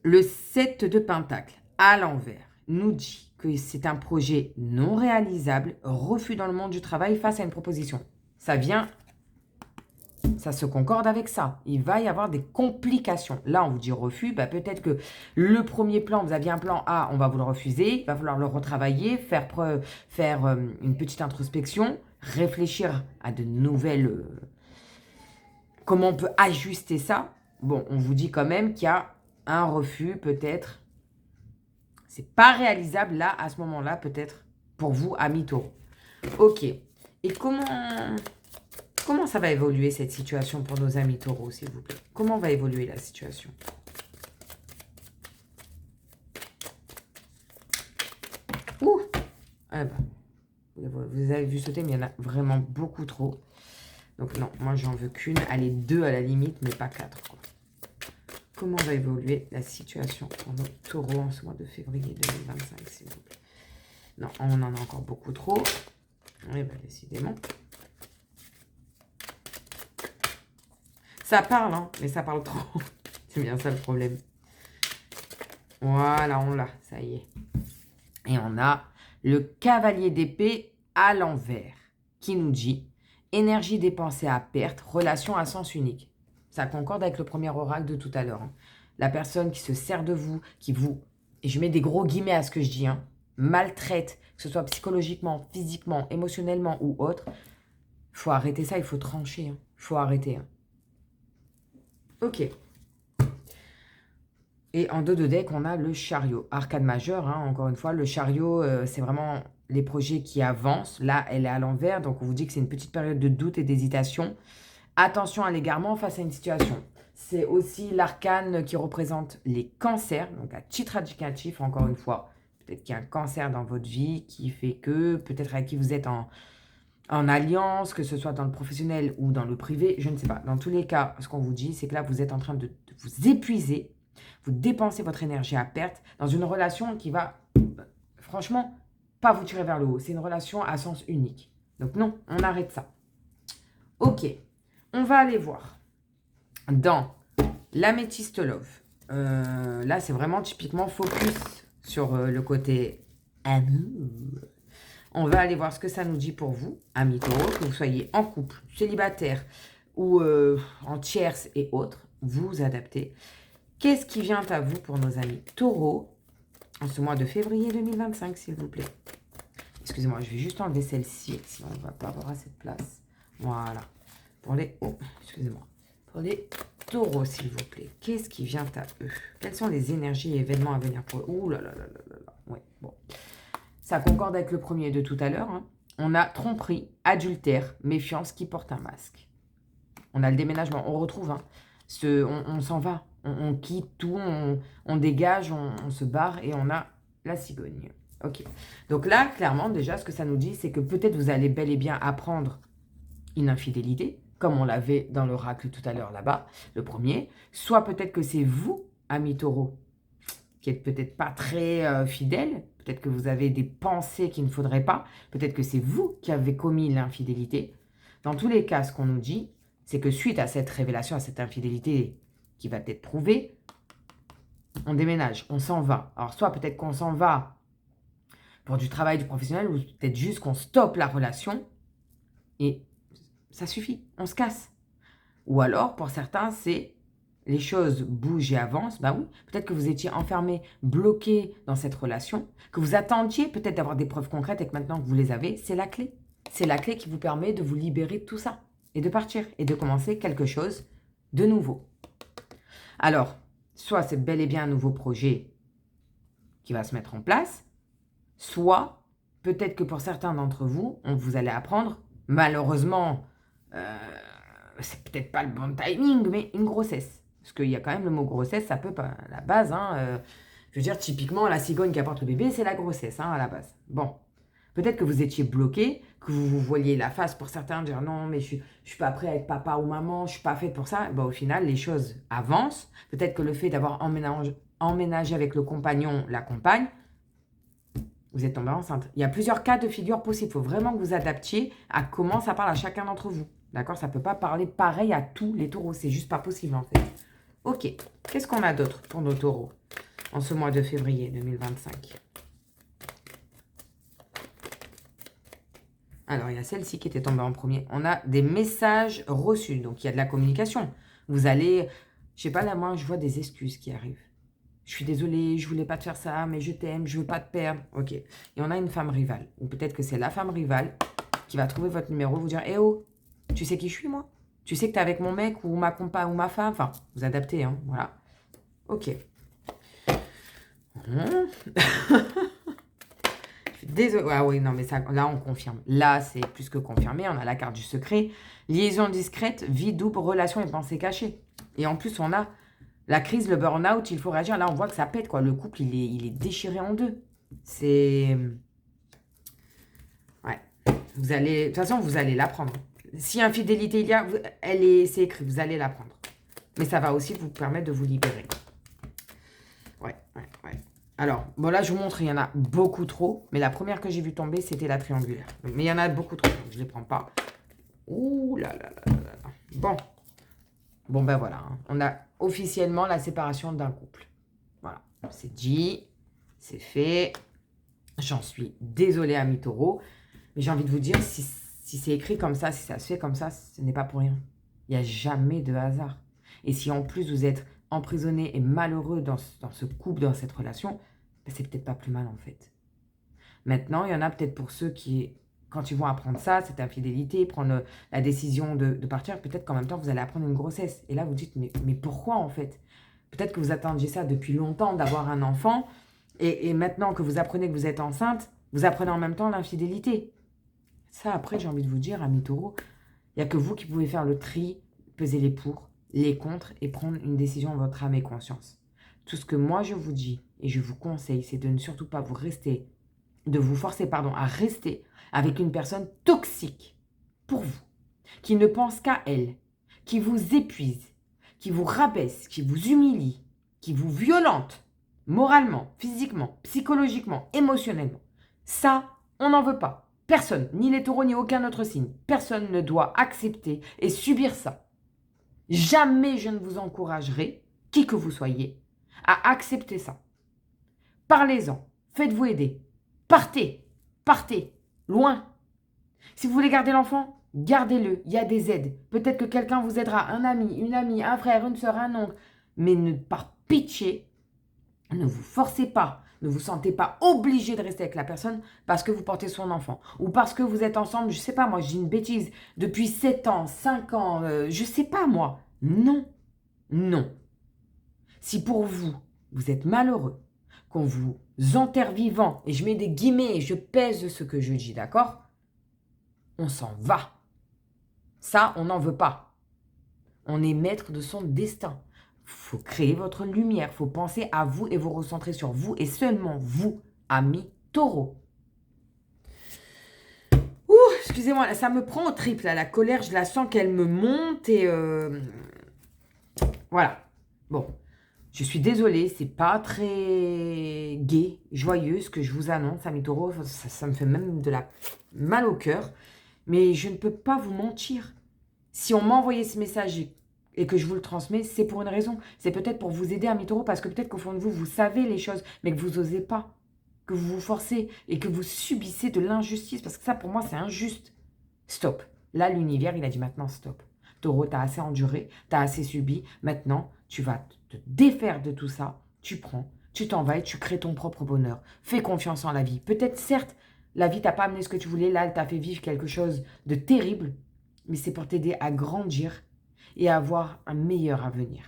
le 7 de Pentacle, à l'envers, nous dit que c'est un projet non réalisable, refus dans le monde du travail face à une proposition. Ça se concorde avec ça. Il va y avoir des complications. Là, on vous dit refus. Peut-être que le premier plan, vous aviez un plan A, on va vous le refuser. Il va falloir le retravailler, faire une petite introspection, réfléchir à de nouvelles... comment on peut ajuster ça? Bon, on vous dit quand même qu'il y a un refus, peut-être. C'est pas réalisable là, à ce moment-là, peut-être, pour vous, amis taureaux. Ok. Et comment ça va évoluer, cette situation, pour nos amis taureaux, s'il vous plaît? Comment va évoluer la situation? Ouh! Ah bah, vous avez vu sauter, mais il y en a vraiment beaucoup trop. Donc non, moi j'en veux qu'une. Allez, 2 à la limite, mais pas 4, quoi. Comment va évoluer la situation pour nos taureaux en ce mois de février 2025, s'il vous plaît? Non, on en a encore beaucoup trop. Oui, bah, décidément. Ça parle, hein, mais ça parle trop. C'est bien ça le problème. Voilà, on l'a, ça y est. Et on a le cavalier d'épée à l'envers qui nous dit énergie dépensée à perte, relation à sens unique. Ça concorde avec le premier oracle de tout à l'heure. Hein. La personne qui se sert de vous, qui vous, et je mets des gros guillemets à ce que je dis, hein, maltraite, que ce soit psychologiquement, physiquement, émotionnellement ou autre, il faut arrêter ça, il faut trancher. Il faut arrêter. Hein. Ok. Et en 2 de deck, on a le chariot. Arcane majeur, hein, encore une fois. Le chariot, c'est vraiment les projets qui avancent. Là, elle est à l'envers, donc on vous dit que c'est une petite période de doute et d'hésitation. Attention à l'égarement face à une situation. C'est aussi l'arcane qui représente les cancers. Donc à titre indicatif, encore une fois, peut-être qu'il y a un cancer dans votre vie qui fait que, peut-être avec qui vous êtes en alliance, que ce soit dans le professionnel ou dans le privé, je ne sais pas. Dans tous les cas, ce qu'on vous dit, c'est que là, vous êtes en train de vous épuiser. Vous dépensez votre énergie à perte dans une relation qui va, franchement, pas vous tirer vers le haut. C'est une relation à sens unique. Donc non, on arrête ça. Ok, on va aller voir dans l'améthyste love. Là, c'est vraiment typiquement focus sur le côté amour. On va aller voir ce que ça nous dit pour vous, amis taureaux, que vous soyez en couple, célibataire ou en tierce et autres. Vous adaptez. Qu'est-ce qui vient à vous pour nos amis taureaux en ce mois de février 2025, s'il vous plaît? Excusez-moi, je vais juste enlever celle-ci, sinon on ne va pas avoir assez de place. Voilà. Pour les... Oh, excusez-moi. Pour les taureaux, s'il vous plaît. Qu'est-ce qui vient à eux? Quelles sont les énergies et événements à venir pour eux? Ouh là là là là là là. Ouais, bon. Ça concorde avec le premier de tout à l'heure. Hein. On a tromperie, adultère, méfiance qui porte un masque. On a le déménagement. On retrouve... Hein, on s'en va. On quitte tout, on dégage, on se barre et on a la cigogne. Ok. Donc là, clairement, déjà, ce que ça nous dit, c'est que peut-être vous allez bel et bien apprendre une infidélité, comme on l'avait dans l'oracle tout à l'heure là-bas, le premier. Soit peut-être que c'est vous, amis taureaux, qui êtes peut-être pas très fidèles. Peut-être que vous avez des pensées qu'il ne faudrait pas. Peut-être que c'est vous qui avez commis l'infidélité. Dans tous les cas, ce qu'on nous dit, c'est que suite à cette révélation, à cette infidélité qui va être prouvée, on déménage, on s'en va. Alors, soit peut-être qu'on s'en va pour du travail, du professionnel, ou peut-être juste qu'on stoppe la relation et ça suffit, on se casse. Ou alors, pour certains, c'est les choses bougent et avancent. Bah oui, peut-être que vous étiez enfermé, bloqué dans cette relation, que vous attendiez peut-être d'avoir des preuves concrètes et que maintenant que vous les avez, c'est la clé. C'est la clé qui vous permet de vous libérer de tout ça et de partir et de commencer quelque chose de nouveau. Alors, soit c'est bel et bien un nouveau projet qui va se mettre en place, soit peut-être que pour certains d'entre vous, vous allez apprendre, malheureusement, c'est peut-être pas le bon timing, mais une grossesse. Parce qu'il y a quand même le mot grossesse, ça peut pas, à la base, hein, je veux dire, typiquement, la cigogne qui apporte le bébé, c'est la grossesse, hein, à la base. Bon, peut-être que vous étiez bloqué, que vous voyez la face pour certains, dire non, mais je suis pas prêt à être papa ou maman, je suis pas faite pour ça. Bon, au final, les choses avancent. Peut-être que le fait d'avoir emménagé avec le compagnon, la compagne, vous êtes tombée enceinte. Il y a plusieurs cas de figure possibles. Il faut vraiment que vous adaptiez à comment ça parle à chacun d'entre vous. D'accord? Ça ne peut pas parler pareil à tous les taureaux. C'est juste pas possible, en fait. Ok. Qu'est-ce qu'on a d'autre pour nos taureaux en ce mois de février 2025? Alors, il y a celle-ci qui était tombée en premier. On a des messages reçus. Donc, il y a de la communication. Vous allez... Je sais pas, là, moi, je vois des excuses qui arrivent. Je suis désolée, je voulais pas te faire ça, mais je t'aime, je veux pas te perdre. Ok. Et on a une femme rivale. Ou peut-être que c'est la femme rivale qui va trouver votre numéro, vous dire, eh oh, tu sais qui je suis, moi? Tu sais que t'es avec mon mec ou ma compagne ou ma femme? Enfin, vous adaptez, hein. Voilà. Ok. Désolée. Ah oui, non, mais ça, là, on confirme. Là, c'est plus que confirmé. On a la carte du secret. Liaison discrète, vie double, relation et pensée cachée. Et en plus, on a la crise, le burn-out, il faut réagir. Là, on voit que ça pète, quoi. Le couple, il est déchiré en deux. C'est... Ouais. Vous allez... De toute façon, vous allez l'apprendre. Si infidélité il y a, c'est écrit, vous allez la prendre. Mais ça va aussi vous permettre de vous libérer. Ouais. Alors, bon là, je vous montre, il y en a beaucoup trop. Mais la première que j'ai vue tomber, c'était la triangulaire. Mais il y en a beaucoup trop, donc je ne les prends pas. Ouh là là là là là. Bon ben voilà, hein. On a officiellement la séparation d'un couple. Voilà, c'est dit, c'est fait. J'en suis désolée, amis taureaux. Mais j'ai envie de vous dire, si c'est écrit comme ça, si ça se fait comme ça, ce n'est pas pour rien. Il n'y a jamais de hasard. Et si en plus vous êtes emprisonné et malheureux dans ce couple, dans cette relation, ben c'est peut-être pas plus mal en fait. Maintenant, il y en a peut-être pour ceux qui, quand ils vont apprendre ça, cette infidélité, prendre la décision de partir, peut-être qu'en même temps, vous allez apprendre une grossesse. Et là, vous dites, mais pourquoi en fait? Peut-être que vous attendiez ça depuis longtemps, d'avoir un enfant. Et maintenant que vous apprenez que vous êtes enceinte, vous apprenez en même temps l'infidélité. Ça, après, j'ai envie de vous dire, amis taureaux, il n'y a que vous qui pouvez faire le tri, peser les pour, les contre et prendre une décision en votre âme et conscience. Tout ce que moi, je vous dis et je vous conseille, c'est de ne surtout pas vous forcer à rester avec une personne toxique pour vous, qui ne pense qu'à elle, qui vous épuise, qui vous rabaisse, qui vous humilie, qui vous violente, moralement, physiquement, psychologiquement, émotionnellement. Ça, on n'en veut pas. Personne, ni les taureaux, ni aucun autre signe. Personne ne doit accepter et subir ça. Jamais je ne vous encouragerai, qui que vous soyez, à accepter ça. Parlez-en, faites-vous aider. Partez, loin. Si vous voulez garder l'enfant, gardez-le, il y a des aides. Peut-être que quelqu'un vous aidera, un ami, une amie, un frère, une soeur, un oncle. Mais par pitié, ne vous forcez pas, ne vous sentez pas obligé de rester avec la personne parce que vous portez son enfant. Ou parce que vous êtes ensemble, je ne sais pas moi, je dis une bêtise, depuis 7 ans, 5 ans, je ne sais pas moi. Non. Si pour vous, vous êtes malheureux, qu'on vous enterre vivant, et je mets des guillemets et je pèse ce que je dis, d'accord? On s'en va. Ça, on n'en veut pas. On est maître de son destin. Faut créer votre lumière, faut penser à vous et vous recentrer sur vous et seulement vous, amis taureaux. Ouh, excusez-moi, ça me prend au triple, là, la colère, je la sens qu'elle me monte et... Voilà. Bon, je suis désolée, c'est pas très gai, joyeux ce que je vous annonce, amis taureaux, ça me fait même de la mal au cœur, mais je ne peux pas vous mentir. Si on m'a envoyé ce message et que je vous le transmets, c'est pour une raison. C'est peut-être pour vous aider, amis taureaux, parce que peut-être qu'au fond de vous, vous savez les choses, mais que vous n'osez pas, que vous vous forcez et que vous subissez de l'injustice, parce que ça, pour moi, c'est injuste. Stop. Là, l'univers, il a dit maintenant, stop. Taureau, tu as assez enduré, tu as assez subi. Maintenant, tu vas te défaire de tout ça. Tu prends, tu t'en vas et tu crées ton propre bonheur. Fais confiance en la vie. Peut-être, certes, la vie t'a pas amené ce que tu voulais. Là, elle t'a fait vivre quelque chose de terrible. Mais c'est pour t'aider à grandir et à avoir un meilleur avenir.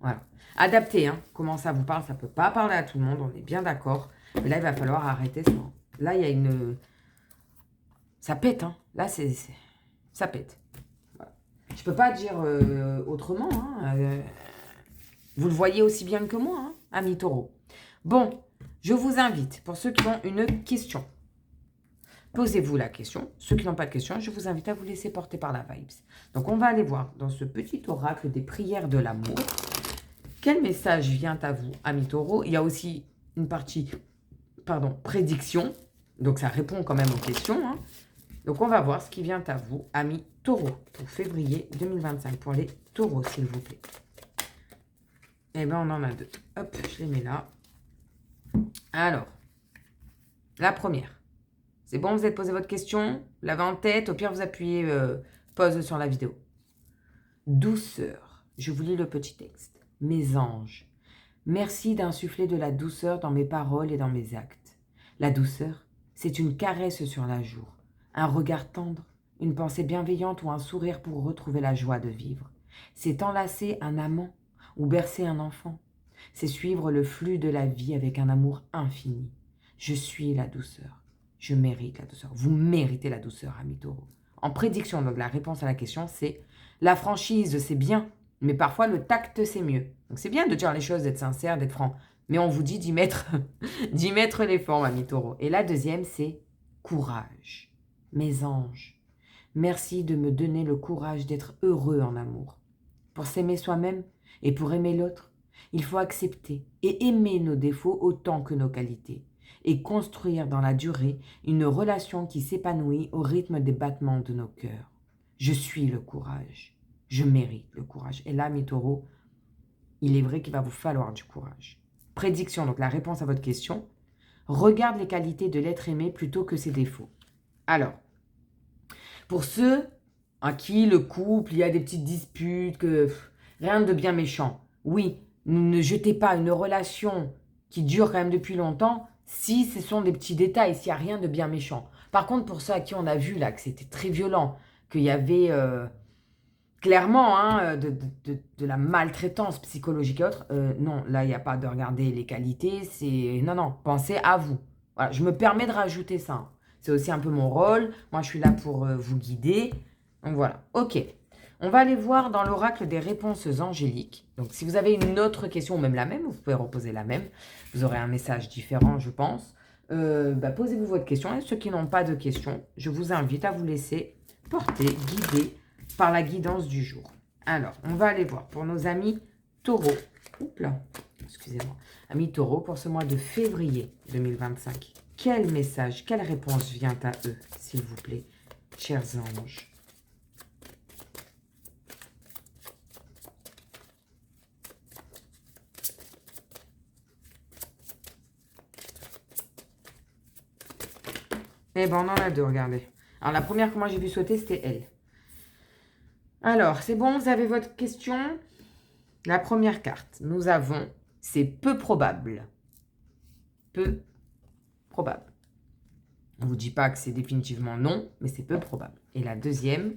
Voilà. Adapté, hein. Comment ça vous parle, ça peut pas parler à tout le monde, on est bien d'accord. Mais là, il va falloir arrêter ça. Là, il y a une... Ça pète, hein. Là, ça pète. Voilà. Je peux pas dire autrement, hein. Vous le voyez aussi bien que moi, hein, amis taureaux. Bon, je vous invite, pour ceux qui ont une question, posez-vous la question. Ceux qui n'ont pas de question, je vous invite à vous laisser porter par la vibes. Donc, on va aller voir dans ce petit oracle des prières de l'amour. Quel message vient à vous, amis taureaux? Il y a aussi une partie, prédiction. Donc, ça répond quand même aux questions. Hein. Donc, on va voir ce qui vient à vous, amis taureaux, pour février 2025. Pour les taureaux, s'il vous plaît. Eh bien, on en a deux. Hop, je les mets là. Alors, la première. C'est bon, vous avez posé votre question, vous l'avez en tête. Au pire, vous appuyez pause sur la vidéo. Douceur. Je vous lis le petit texte. Mes anges, merci d'insuffler de la douceur dans mes paroles et dans mes actes. La douceur, c'est une caresse sur la joue, un regard tendre, une pensée bienveillante ou un sourire pour retrouver la joie de vivre. C'est enlacer un amant ou bercer un enfant. C'est suivre le flux de la vie avec un amour infini. Je suis la douceur. Je mérite la douceur. Vous méritez la douceur, amis taureaux. En prédiction, donc la réponse à la question, c'est la franchise, c'est bien, mais parfois le tact, c'est mieux. Donc c'est bien de dire les choses, d'être sincère, d'être franc. Mais on vous dit d'y mettre, d'y mettre les formes, amis taureaux. Et la deuxième, c'est courage. Mes anges, Merci de me donner le courage d'être heureux en amour. Pour s'aimer soi-même et pour aimer l'autre, il faut accepter et aimer nos défauts autant que nos qualités et construire dans la durée une relation qui s'épanouit au rythme des battements de nos cœurs. Je suis le courage. Je mérite le courage. Et là, mes taureaux, il est vrai qu'il va vous falloir du courage. Prédiction, donc la réponse à votre question. Regarde les qualités de l'être aimé plutôt que ses défauts. Alors, pour ceux à qui le couple, il y a des petites disputes, rien de bien méchant. Oui, ne jetez pas une relation qui dure quand même depuis longtemps si ce sont des petits détails, s'il n'y a rien de bien méchant. Par contre, pour ceux à qui on a vu là que c'était très violent, qu'il y avait clairement de la maltraitance psychologique et autres, non, là, il n'y a pas de regarder les qualités, c'est... Non, pensez à vous. Voilà, je me permets de rajouter ça. C'est aussi un peu mon rôle. Moi, je suis là pour vous guider. Donc voilà, ok. On va aller voir dans l'oracle des réponses angéliques. Donc si vous avez une autre question, ou même la même, vous pouvez reposer la même. Vous aurez un message différent, je pense. Posez-vous votre question. Et ceux qui n'ont pas de questions, je vous invite à vous laisser porter, guider par la guidance du jour. Alors, on va aller voir pour nos amis taureaux. Oups là, excusez-moi. Amis taureaux, pour ce mois de février 2025. Quel message, quelle réponse vient à eux, s'il vous plaît, chers anges? Eh ben, on en a deux, regardez. Alors, la première que moi j'ai vu sauter, c'était elle. Alors, c'est bon, vous avez votre question? La première carte, nous avons, c'est peu probable. Peu probable. On ne vous dit pas que c'est définitivement non, mais c'est peu probable. Et la deuxième,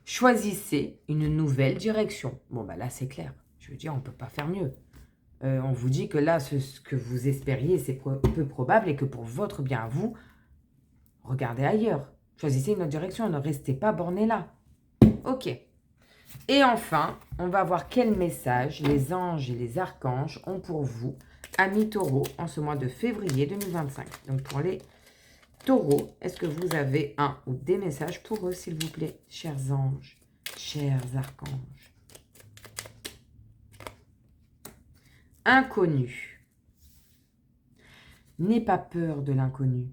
choisissez une nouvelle direction. Bon, bah là, c'est clair. Je veux dire, on ne peut pas faire mieux. On vous dit que là, ce que vous espériez, c'est peu probable et que pour votre bien à vous, regardez ailleurs. Choisissez une autre direction. Ne restez pas borné là. Ok. Et enfin, on va voir quel message les anges et les archanges ont pour vous, amis taureaux, en ce mois de février 2025. Donc pour les taureaux, est-ce que vous avez un ou des messages pour eux, s'il vous plaît, chers anges, chers archanges? Inconnu. N'aie pas peur de l'inconnu.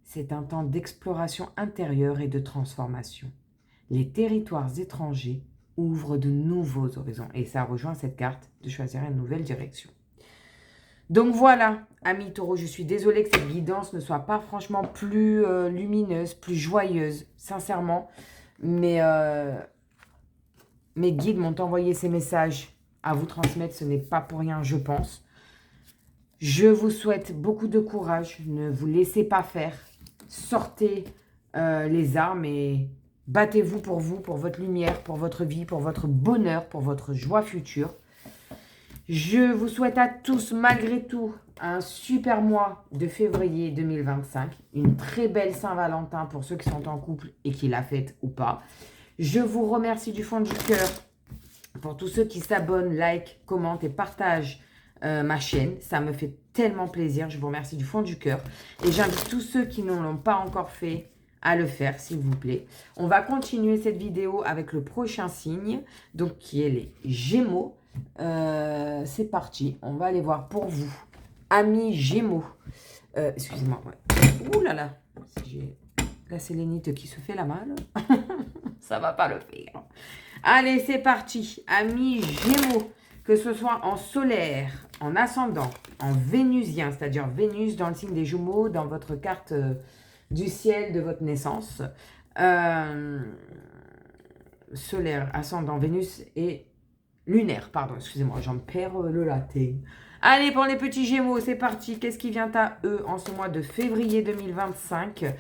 C'est un temps d'exploration intérieure et de transformation. Les territoires étrangers ouvrent de nouveaux horizons. Et ça rejoint cette carte de choisir une nouvelle direction. Donc voilà, amis taureaux, je suis désolée que cette guidance ne soit pas franchement plus lumineuse, plus joyeuse, sincèrement. Mais mes guides m'ont envoyé ces messages à vous transmettre, ce n'est pas pour rien, je pense. Je vous souhaite beaucoup de courage, ne vous laissez pas faire. Sortez les armes et battez-vous, pour votre lumière, pour votre vie, pour votre bonheur, pour votre joie future. Je vous souhaite à tous, malgré tout, un super mois de février 2025. Une très belle Saint-Valentin pour ceux qui sont en couple et qui la fêtent ou pas. Je vous remercie du fond du cœur pour tous ceux qui s'abonnent, like, commentent et partagent ma chaîne. Ça me fait tellement plaisir. Je vous remercie du fond du cœur. Et j'invite tous ceux qui ne l'ont pas encore fait à le faire, s'il vous plaît. On va continuer cette vidéo avec le prochain signe, donc qui est les Gémeaux. C'est parti. On va aller voir pour vous, amis Gémeaux. Excusez-moi. Ouais. Ouh là là. J'ai la sélénite qui se fait la malle. Ça va pas le faire. Allez, c'est parti. Amis Gémeaux. Que ce soit en solaire, en ascendant, en vénusien, c'est-à-dire Vénus dans le signe des Gémeaux, dans votre carte du ciel de votre naissance. Solaire, ascendant, Vénus et lunaire, pardon, excusez-moi, j'en perds le latin. Allez, pour les petits Gémeaux, c'est parti. Qu'est-ce qui vient à eux en ce mois de février 2025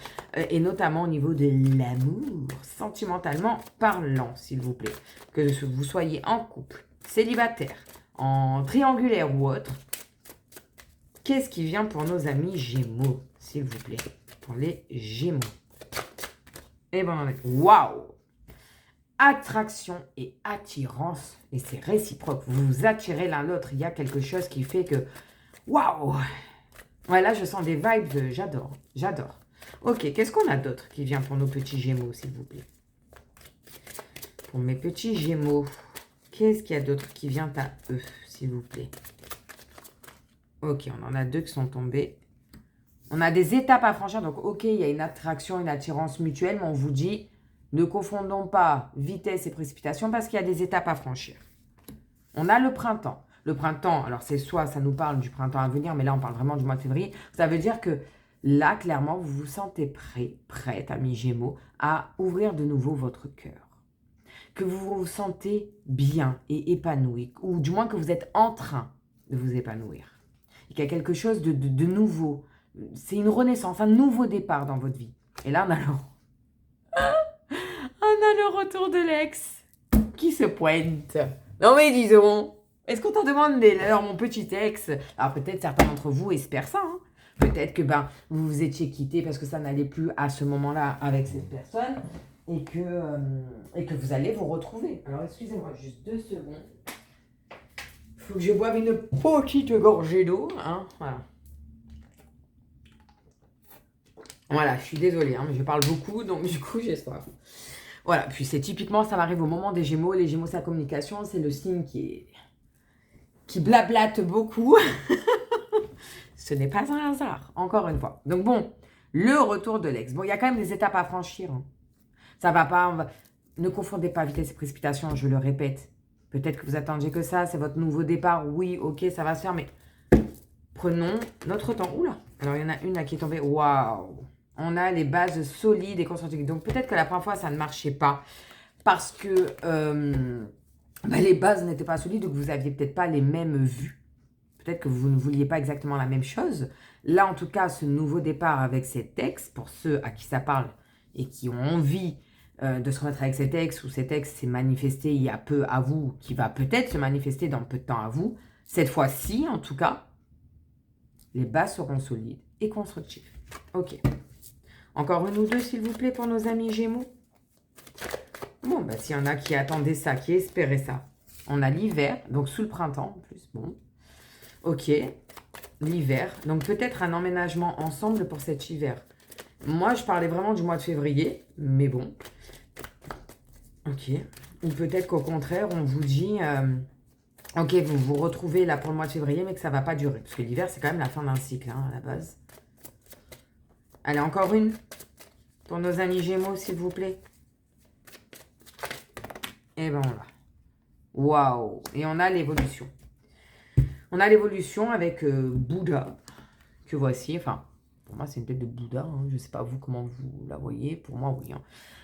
et notamment au niveau de l'amour, sentimentalement parlant, s'il vous plaît. Que vous soyez en couple, célibataire, en triangulaire ou autre. Qu'est-ce qui vient pour nos amis Gémeaux, s'il vous plaît? Pour les Gémeaux. Et bon, waouh! Attraction et attirance. Et c'est réciproque. Vous vous attirez l'un l'autre. Il y a quelque chose qui fait que... Waouh! Ouais, là, je sens des vibes. J'adore. J'adore. Ok, qu'est-ce qu'on a d'autre qui vient pour nos petits Gémeaux, s'il vous plaît? Pour mes petits Gémeaux, qu'est-ce qu'il y a d'autre qui vient à eux, s'il vous plaît? Ok, on en a 2 qui sont tombés. On a des étapes à franchir. Donc, ok, il y a une attraction, une attirance mutuelle, mais on vous dit, ne confondons pas vitesse et précipitation parce qu'il y a des étapes à franchir. On a le printemps. Le printemps, alors c'est soit ça nous parle du printemps à venir, mais là, on parle vraiment du mois de février. Ça veut dire que là, clairement, vous vous sentez prête, amis Gémeaux, à ouvrir de nouveau votre cœur. Que vous vous sentez bien et épanoui, ou du moins que vous êtes en train de vous épanouir. Et qu'il y a quelque chose de nouveau. C'est une renaissance, un nouveau départ dans votre vie. Et là, on a le retour de l'ex qui se pointe. Non mais disons, est-ce qu'on t'en demande des leurs, mon petit ex? Alors peut-être certains d'entre vous espèrent ça. Hein. Peut-être que vous vous étiez quitté parce que ça n'allait plus à ce moment-là avec cette personne et que vous allez vous retrouver. Alors excusez-moi, juste 2 secondes. Il faut que je boive une petite gorgée d'eau. Hein, voilà. Voilà, je suis désolée, hein, mais je parle beaucoup, donc du coup, j'ai soif. Voilà, puis c'est typiquement, ça m'arrive au moment des Gémeaux. Les Gémeaux, c'est la communication, c'est le signe qui blablate beaucoup. Ce n'est pas un hasard, encore une fois. Donc bon, le retour de l'ex. Bon, il y a quand même des étapes à franchir. Hein. Ça va pas, ne confondez pas vitesse et précipitation, je le répète. Peut-être que vous attendiez que ça, c'est votre nouveau départ. Oui, ok, ça va se faire, mais prenons notre temps. Oula, alors il y en a une là qui est tombée. Waouh! On a les bases solides et constructives. Donc peut-être que la première fois, ça ne marchait pas parce que les bases n'étaient pas solides ou que vous n'aviez peut-être pas les mêmes vues. Peut-être que vous ne vouliez pas exactement la même chose. Là, en tout cas, ce nouveau départ avec cet ex, pour ceux à qui ça parle et qui ont envie de se remettre avec cet ex ou cet ex s'est manifesté il y a peu à vous, qui va peut-être se manifester dans peu de temps à vous, cette fois-ci, en tout cas, les bases seront solides et constructives. Ok. Encore une ou deux, s'il vous plaît, pour nos amis Gémeaux. Bon, s'il y en a qui attendaient ça, qui espéraient ça. On a l'hiver, donc sous le printemps en plus. Bon. Ok. L'hiver. Donc peut-être un emménagement ensemble pour cet hiver. Moi, je parlais vraiment du mois de février, mais bon. Ok. Ou peut-être qu'au contraire, on vous dit... ok, vous vous retrouvez là pour le mois de février, mais que ça ne va pas durer. Parce que l'hiver, c'est quand même la fin d'un cycle, hein, à la base. Allez, encore une. Pour nos amis Gémeaux, s'il vous plaît. Et ben voilà. Waouh. Et on a l'évolution. On a l'évolution avec Bouddha, que voici. Enfin, pour moi, c'est une tête de Bouddha. Hein. Je ne sais pas vous comment vous la voyez. Pour moi, oui. Hein.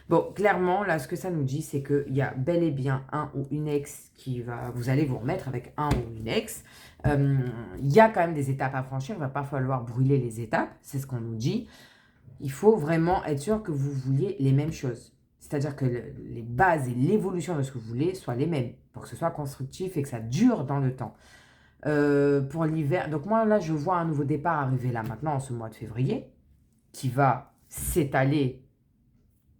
Bon, clairement, là, ce que ça nous dit, c'est qu'il y a bel et bien un ou une ex qui va... Vous allez vous remettre avec un ou une ex. Il y a quand même des étapes à franchir. Il ne va pas falloir brûler les étapes. C'est ce qu'on nous dit. Il faut vraiment être sûr que vous vouliez les mêmes choses. C'est-à-dire que les bases et l'évolution de ce que vous voulez soient les mêmes. Pour que ce soit constructif et que ça dure dans le temps. Pour l'hiver, donc moi là je vois un nouveau départ arriver là maintenant en ce mois de février qui va s'étaler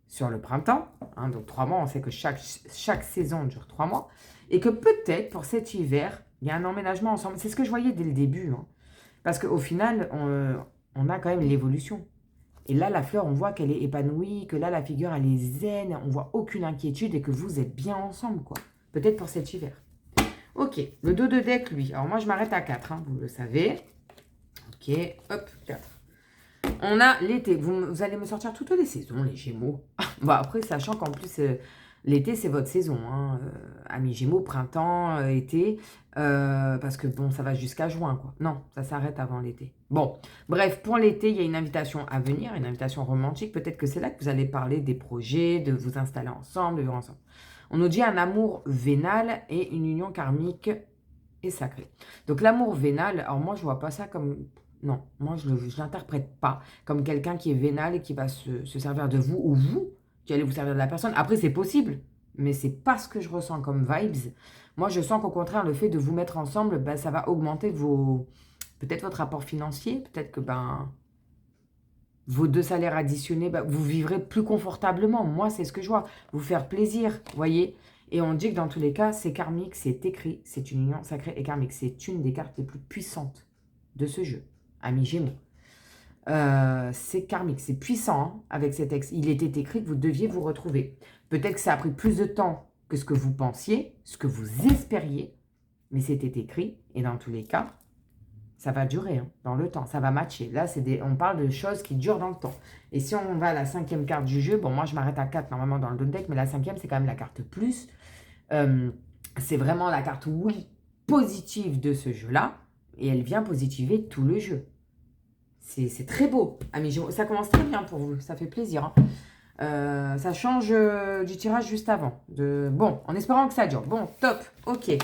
sur le printemps, hein, donc 3 mois, on sait que chaque saison dure 3 mois et que peut-être pour cet hiver il y a un emménagement ensemble, c'est ce que je voyais dès le début, hein, parce qu'au final on a quand même l'évolution et là la fleur on voit qu'elle est épanouie, que là la figure elle est zen, on voit aucune inquiétude et que vous êtes bien ensemble quoi, peut-être pour cet hiver. Ok, le dos de deck, lui. Alors, moi, je m'arrête à 4, hein, vous le savez. Ok, hop, 4. On a l'été. Vous allez me sortir toutes les saisons, les Gémeaux. Bon, après, sachant qu'en plus, l'été, c'est votre saison. Hein, amis Gémeaux, printemps, été. Parce que, bon, ça va jusqu'à juin, quoi. Non, ça s'arrête avant l'été. Bon, bref, pour l'été, il y a une invitation à venir, une invitation romantique. Peut-être que c'est là que vous allez parler des projets, de vous installer ensemble, de vivre ensemble. On nous dit un amour vénal et une union karmique et sacrée. Donc l'amour vénal, alors moi je vois pas ça comme... Non, moi je l'interprète pas comme quelqu'un qui est vénal et qui va se servir de vous ou vous qui allez vous servir de la personne. Après c'est possible, mais c'est pas ce que je ressens comme vibes. Moi je sens qu'au contraire le fait de vous mettre ensemble, ça va augmenter peut-être votre rapport financier, peut-être que vos 2 salaires additionnés, vous vivrez plus confortablement. Moi, c'est ce que je vois. Vous faire plaisir, vous voyez. Et on dit que dans tous les cas, c'est karmique, c'est écrit. C'est une union sacrée et karmique. C'est une des cartes les plus puissantes de ce jeu. Amis Gémeaux. C'est karmique, c'est puissant hein, avec ces textes. Il était écrit que vous deviez vous retrouver. Peut-être que ça a pris plus de temps que ce que vous pensiez, ce que vous espériez, mais c'était écrit, et dans tous les cas, ça va durer hein, dans le temps, ça va matcher. Là, on parle de choses qui durent dans le temps. Et si on va à la 5e carte du jeu, bon, moi, je m'arrête à 4 normalement dans le deck, mais la 5e, c'est quand même la carte plus. C'est vraiment la carte, oui, positive de ce jeu-là, et elle vient positiver tout le jeu. C'est très beau, amis Gémeaux. Ça commence très bien pour vous, ça fait plaisir. Hein. Ça change du tirage juste avant. Bon, en espérant que ça dure. Bon, top, ok.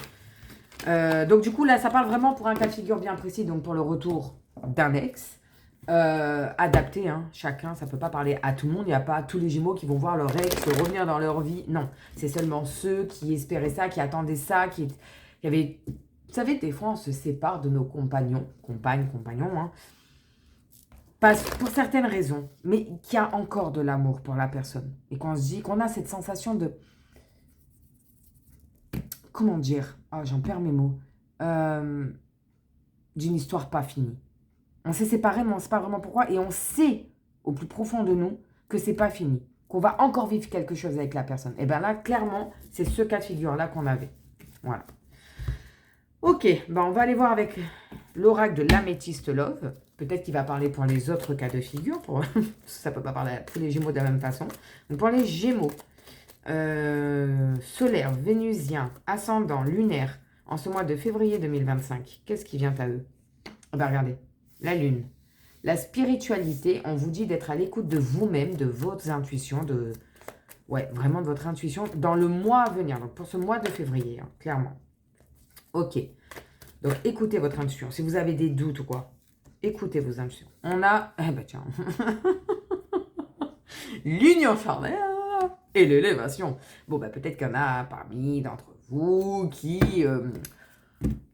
Donc du coup, là, ça parle vraiment pour un cas de figure bien précis, donc pour le retour d'un ex. Adapté, hein, chacun, ça peut pas parler à tout le monde. Il n'y a pas tous les Gémeaux qui vont voir leur ex revenir dans leur vie. Non, c'est seulement ceux qui espéraient ça, qui attendaient ça, qui avaient... Vous savez, des fois, on se sépare de nos compagnons, compagnons, hein, pour certaines raisons, mais qu'il y a encore de l'amour pour la personne. Et qu'on se dit qu'on a cette sensation de... Comment dire? J'en perds mes mots. D'une histoire pas finie. On s'est séparés, mais on ne sait pas vraiment pourquoi. Et on sait, au plus profond de nous, que c'est pas fini. Qu'on va encore vivre quelque chose avec la personne. Et bien là, clairement, c'est ce cas de figure-là qu'on avait. Voilà. Ok, on va aller voir avec l'oracle de l'améthyste Love. Peut-être qu'il va parler pour les autres cas de figure. Ça ne peut pas parler à tous les Gémeaux de la même façon. Donc pour les Gémeaux, solaire, vénusien, ascendant, lunaire, en ce mois de février 2025, qu'est-ce qui vient à eux? Regardez, la lune. La spiritualité, on vous dit d'être à l'écoute de vous-même, de vos intuitions, vraiment de votre intuition dans le mois à venir. Donc pour ce mois de février, hein, clairement. Ok. Donc écoutez votre intuition. Si vous avez des doutes ou quoi, écoutez vos intuitions. On a, tiens, l'union charnelle et l'élévation. Bon, peut-être qu'il y en a parmi d'entre vous qui...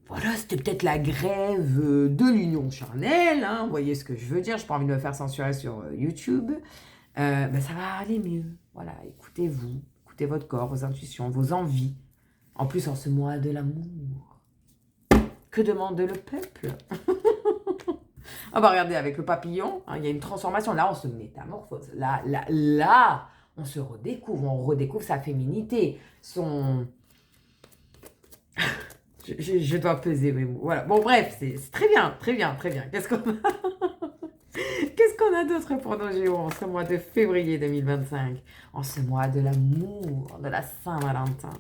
voilà, c'était peut-être la grève de l'union charnelle. Hein, vous voyez ce que je veux dire. Je n'ai pas envie de me faire censurer sur YouTube. Ça va aller mieux. Voilà, écoutez-vous. Écoutez votre corps, vos intuitions, vos envies. En plus, en ce mois de l'amour. Que demande le peuple? Regardez, avec le papillon, hein, il y a une transformation. Là, on se métamorphose. Là, on se redécouvre. On redécouvre sa féminité, son... je dois peser mes mots. Voilà. Bon, bref, c'est très bien, très bien, très bien. Qu'est-ce qu'on a d'autre pour nos Gémeaux en ce mois de février 2025? En ce mois de l'amour, de la Saint-Valentin.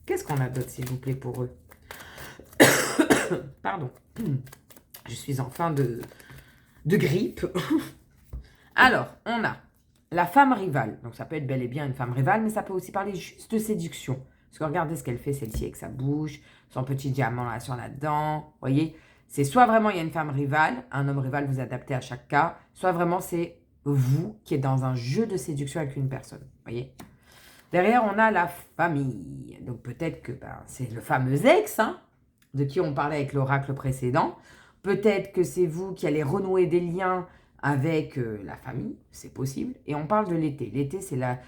Qu'est-ce qu'on a d'autre, s'il vous plaît, pour eux? Pardon. Je suis en fin de grippe. Alors, on a la femme rivale. Donc, ça peut être bel et bien une femme rivale, mais ça peut aussi parler juste de séduction. Parce que regardez ce qu'elle fait, celle-ci, avec sa bouche, son petit diamant là sur la dent. Vous voyez? C'est soit vraiment il y a une femme rivale, un homme rival, vous adaptez à chaque cas, soit vraiment c'est vous qui êtes dans un jeu de séduction avec une personne. Vous voyez? Derrière, on a la famille. Donc, peut-être que c'est le fameux ex, hein, de qui on parlait avec l'oracle précédent. Peut-être que c'est vous qui allez renouer des liens avec la famille, c'est possible. Et on parle de l'été. L'été, c'est la...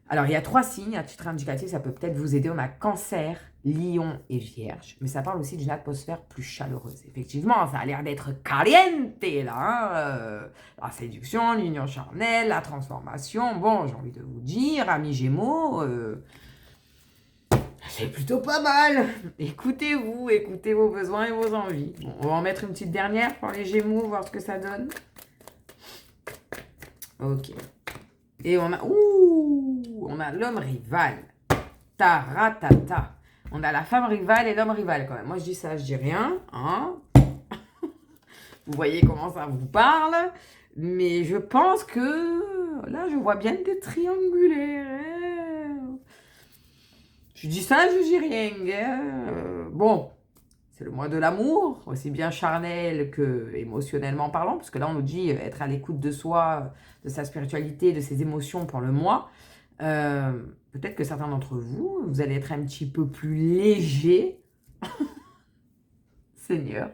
Alors, il y a 3 signes, à titre indicatif, ça peut peut-être vous aider. On a Cancer, Lion et Vierge. Mais ça parle aussi d'une atmosphère plus chaleureuse. Effectivement, ça a l'air d'être caliente, là. Hein, la séduction, l'union charnelle, la transformation. Bon, j'ai envie de vous dire, amis Gémeaux... c'est plutôt pas mal. Écoutez-vous, écoutez vos besoins et vos envies. Bon, on va en mettre une petite dernière pour les Gémeaux, voir ce que ça donne. Ok. Et on a l'homme rival. Taratata. On a la femme rivale et l'homme rival quand même. Moi je dis ça, je dis rien. Hein. Vous voyez comment ça vous parle. Mais je pense que là je vois bien des triangulaires. Je dis ça, je dis rien. Bon, c'est le mois de l'amour, aussi bien charnel que émotionnellement parlant, parce que là on nous dit être à l'écoute de soi, de sa spiritualité, de ses émotions pour le mois. Peut-être que certains d'entre vous, vous allez être un petit peu plus léger, Seigneur,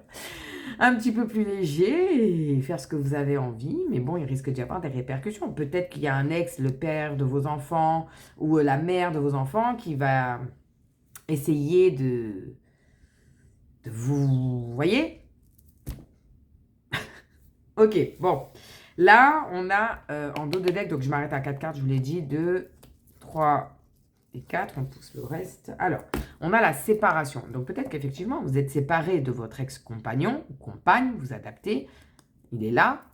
un petit peu plus léger et faire ce que vous avez envie, mais bon, il risque d'y avoir des répercussions. Peut-être qu'il y a un ex, le père de vos enfants ou la mère de vos enfants qui va essayer de vous... voyez? Ok, bon. Là, on a en dos de deck, donc je m'arrête à 4 cartes, je vous l'ai dit, 2, 3 et 4, on pousse le reste. Alors, on a la séparation. Donc peut-être qu'effectivement, vous êtes séparé de votre ex-compagnon ou compagne, vous adaptez, il est là.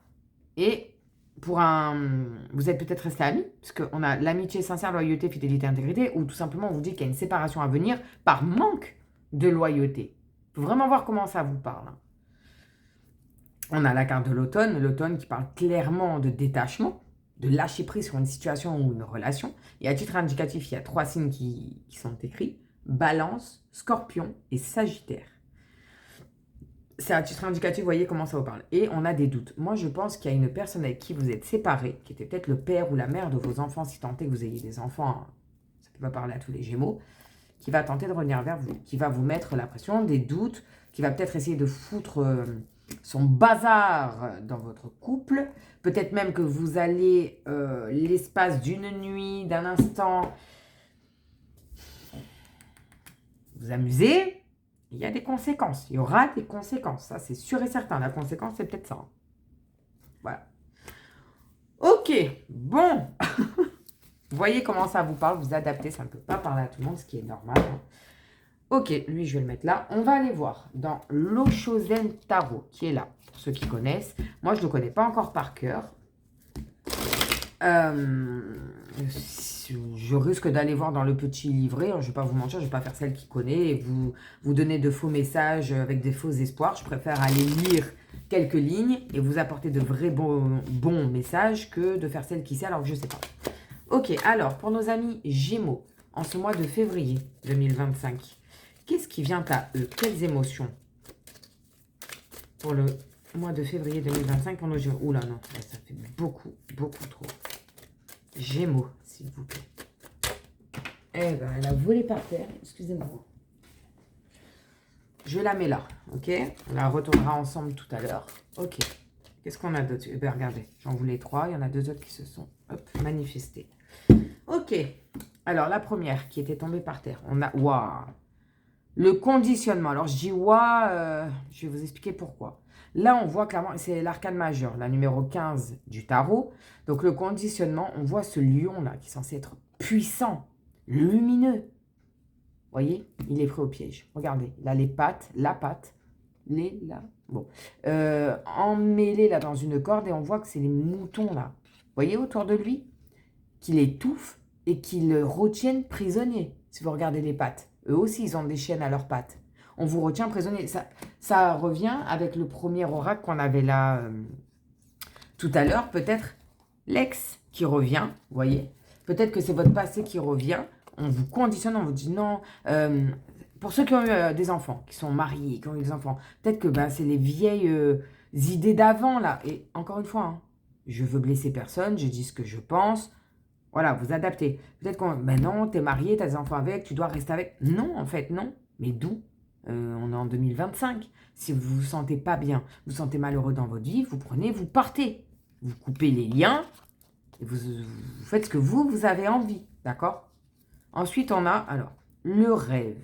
Et vous êtes peut-être resté amis, parce qu'on a l'amitié sincère, loyauté, fidélité, intégrité, ou tout simplement on vous dit qu'il y a une séparation à venir par manque de loyauté. Il faut vraiment voir comment ça vous parle. On a la carte de l'automne qui parle clairement de détachement, de lâcher prise sur une situation ou une relation. Et à titre indicatif, il y a 3 signes qui sont écrits: Balance, Scorpion et Sagittaire. C'est à titre indicatif, vous voyez comment ça vous parle. Et on a des doutes. Moi, je pense qu'il y a une personne avec qui vous êtes séparés, qui était peut-être le père ou la mère de vos enfants, si tant est que vous ayez des enfants, hein, ça ne peut pas parler à tous les Gémeaux, qui va tenter de revenir vers vous, qui va vous mettre la pression, des doutes, qui va peut-être essayer de foutre son bazar dans votre couple. Peut-être même que vous allez, l'espace d'une nuit, d'un instant, vous amuser. Il y a des conséquences. Il y aura des conséquences. Ça, c'est sûr et certain. La conséquence, c'est peut-être ça. Voilà. Ok. Bon. Vous voyez comment ça vous parle. Vous adaptez. Ça ne peut pas parler à tout le monde, ce qui est normal. Ok. Lui, je vais le mettre là. On va aller voir dans l'Oshozen Tarot, qui est là. Pour ceux qui connaissent. Moi, je ne le connais pas encore par cœur. Je risque d'aller voir dans le petit livret. Je ne vais pas vous mentir, je ne vais pas faire celle qui connaît et vous donner de faux messages avec des faux espoirs. Je préfère aller lire quelques lignes et vous apporter de vrais bons messages que de faire celle qui sait alors que je ne sais pas. Ok, alors pour nos amis Gémeaux, en ce mois de février 2025, qu'est-ce qui vient à eux? Quelles émotions pour le mois de février 2025 pour nos Gémeaux? Oula non, ça fait beaucoup trop. Gémeaux, s'il vous plaît. Eh ben, elle a volé par terre. Excusez-moi. Je la mets là, ok? On la retournera ensemble tout à l'heure. Ok. Qu'est-ce qu'on a d'autre? Eh ben, regardez, j'en voulais 3. Il y en a 2 autres qui se sont manifestés. Ok. Alors, la première qui était tombée par terre. On a... Waouh! Le conditionnement. Alors, je dis waouh, je vais vous expliquer pourquoi. Là, on voit clairement, c'est l'arcane majeur, la numéro 15 du tarot. Donc, le conditionnement, on voit ce lion-là qui est censé être puissant, lumineux. Vous voyez, il est pris au piège. Regardez, il a les pattes, là. Bon. Emmêlé là dans une corde et on voit que c'est les moutons là. Vous voyez autour de lui? Qui l'étouffent et qui le retiennent prisonnier. Si vous regardez les pattes, eux aussi, ils ont des chaînes à leurs pattes. On vous retient prisonnier. Ça revient avec le premier oracle qu'on avait là tout à l'heure. Peut-être l'ex qui revient, vous voyez. Peut-être que c'est votre passé qui revient. On vous conditionne, on vous dit non. Pour ceux qui ont eu des enfants, qui sont mariés, qui ont eu des enfants, peut-être que c'est les vieilles idées d'avant, là. Et encore une fois, hein, je veux blesser personne, je dis ce que je pense. Voilà, vous adaptez. Peut-être qu'on... Ben non, t'es marié, t'as des enfants avec, tu dois rester avec. Non, en fait, non. Mais d'où on est en 2025. Si vous vous sentez pas bien, vous vous sentez malheureux dans votre vie, vous prenez, vous partez. Vous coupez les liens et vous faites ce que vous avez envie. D'accord? Ensuite, on a, alors, le rêve.